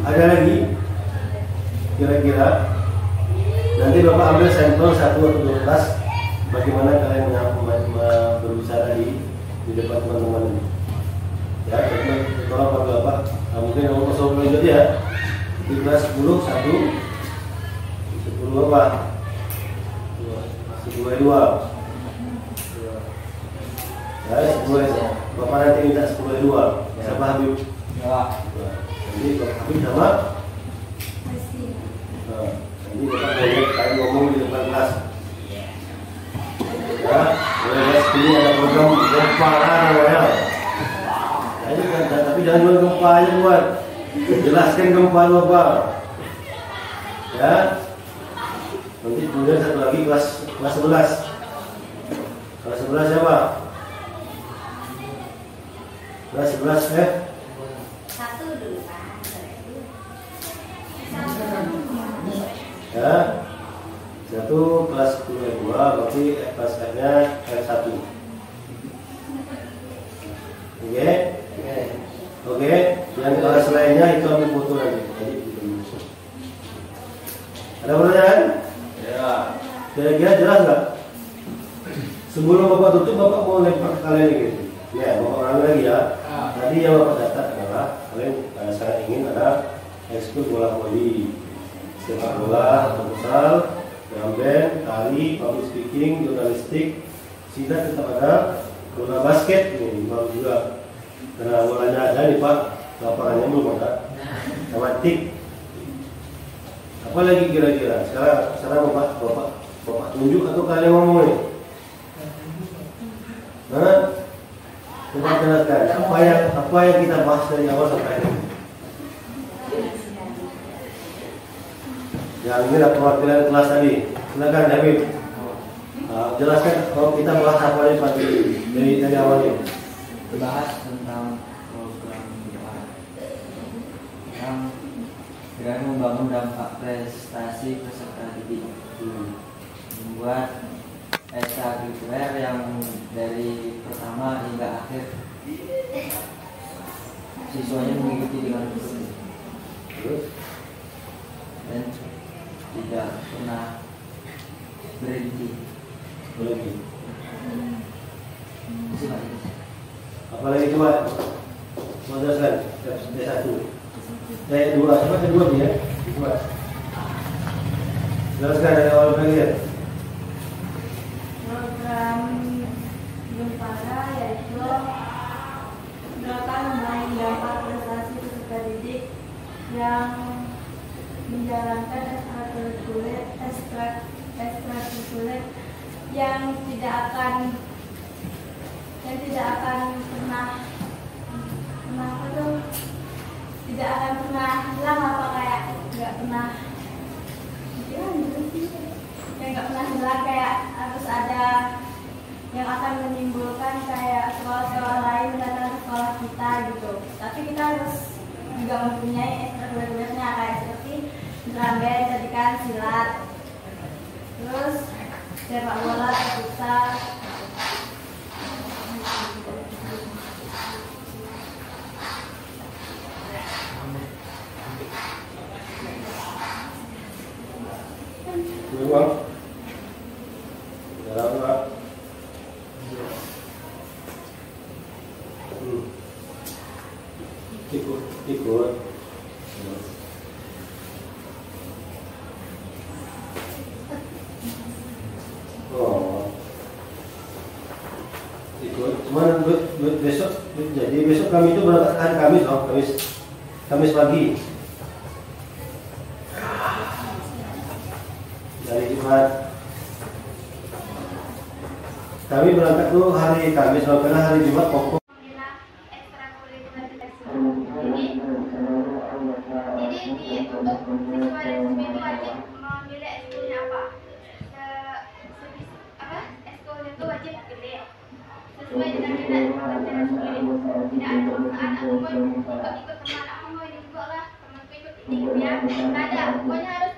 Speaker 2: Ada lagi? Kira-kira nanti Bapak ambil sampel 1 atau 2 kelas. Bagaimana kalian berbicara di depan teman-teman ini? Ya, tolong Pak Bapak. Mungkin kamu kosong dulu aja ya. Di kelas 10 1, 10 apa? 10 2. Ya, 10 Bapak nanti minta 10 2. Siapa Habib? Ya. Jadi Bapak Habib sama? Nanti Bapak boleh kalian ngomong di depan kelas. Ya, mulai ini ada program gempa namanya. Tapi jangan jual gempa aja buat. Jelaskan gempa itu apa. Ya. Nanti kemudian satu lagi kelas 11. Kelas 11 siapa? Kelas 11
Speaker 4: Satu dulu Pak.
Speaker 2: Ya. Satu kelas 2, berarti kelas F-nya F1. Oke. Yang kelas lainnya itu ambil foto nanti. Ada pertanyaan? Ya. Kira-kira jelas nggak? Sebelum Bapak tutup, Bapak mau lempar ke kalian gitu. Ya, Bapak ulangi lagi ya. Tadi yang Bapak catat adalah kalian sangat ingin ada ekskul bola voli, sepak bola, futsal, drum band, tari, public speaking, jurnalistik, silat tetap ada, bola basket ini baru juga. Karena bolanya ada nih Pak, lapangannya belum ada. Sama tik. Apa lagi kira-kira? Sekarang Bapak tunjuk atau kalian ngomong nih? Nah, coba jelaskan apa yang kita bahas dari awal sampai akhir. Yang ini adalah perwakilan kelas tadi. Silakan David. Jelaskan kalau kita bahas apa nih Pak dari awalnya.
Speaker 8: Bahas tentang program yang dengan membangun dampak prestasi peserta didik, membuat ekstrakurikuler yang dari pertama hingga akhir siswanya mengikuti dengan betul dan tidak pernah berhenti.
Speaker 2: Apalagi coba jelaskan D1, D2, coba D2 ya, coba jelaskan dari awal kalian.
Speaker 4: Program Gempara yaitu gerakan membangun dampak prestasi peserta didik yang menjalankan ekstrakurikuler yang tidak akan pernah hilang apa kayak nggak pernah hilang, kayak harus ada yang akan menimbulkan kayak sekolah-sekolah lain datang ke sekolah kita gitu. Tapi kita harus juga mempunyai ekstrakurikulernya kayak seperti drum band, tadi kan silat, terus sepak bola, futsal.
Speaker 2: Uang, berapa? besok, jadi besok kami itu berangkat hari Kamis, loh, Kamis pagi. Dari Jumat. Kami berangkat tuh hari Kamis, loh, karena hari Jumat pokok.
Speaker 9: Jadi untuk siswa dan siswi itu wajib memilih ekskulnya apa? Ekskulnya itu wajib pilih sesuai dengan minat dan sendiri. Tidak ada paksaan aku mau ikut teman, aku mau ini juga lah, temanku ikut ini gitu ya. Nggak ada, pokoknya harus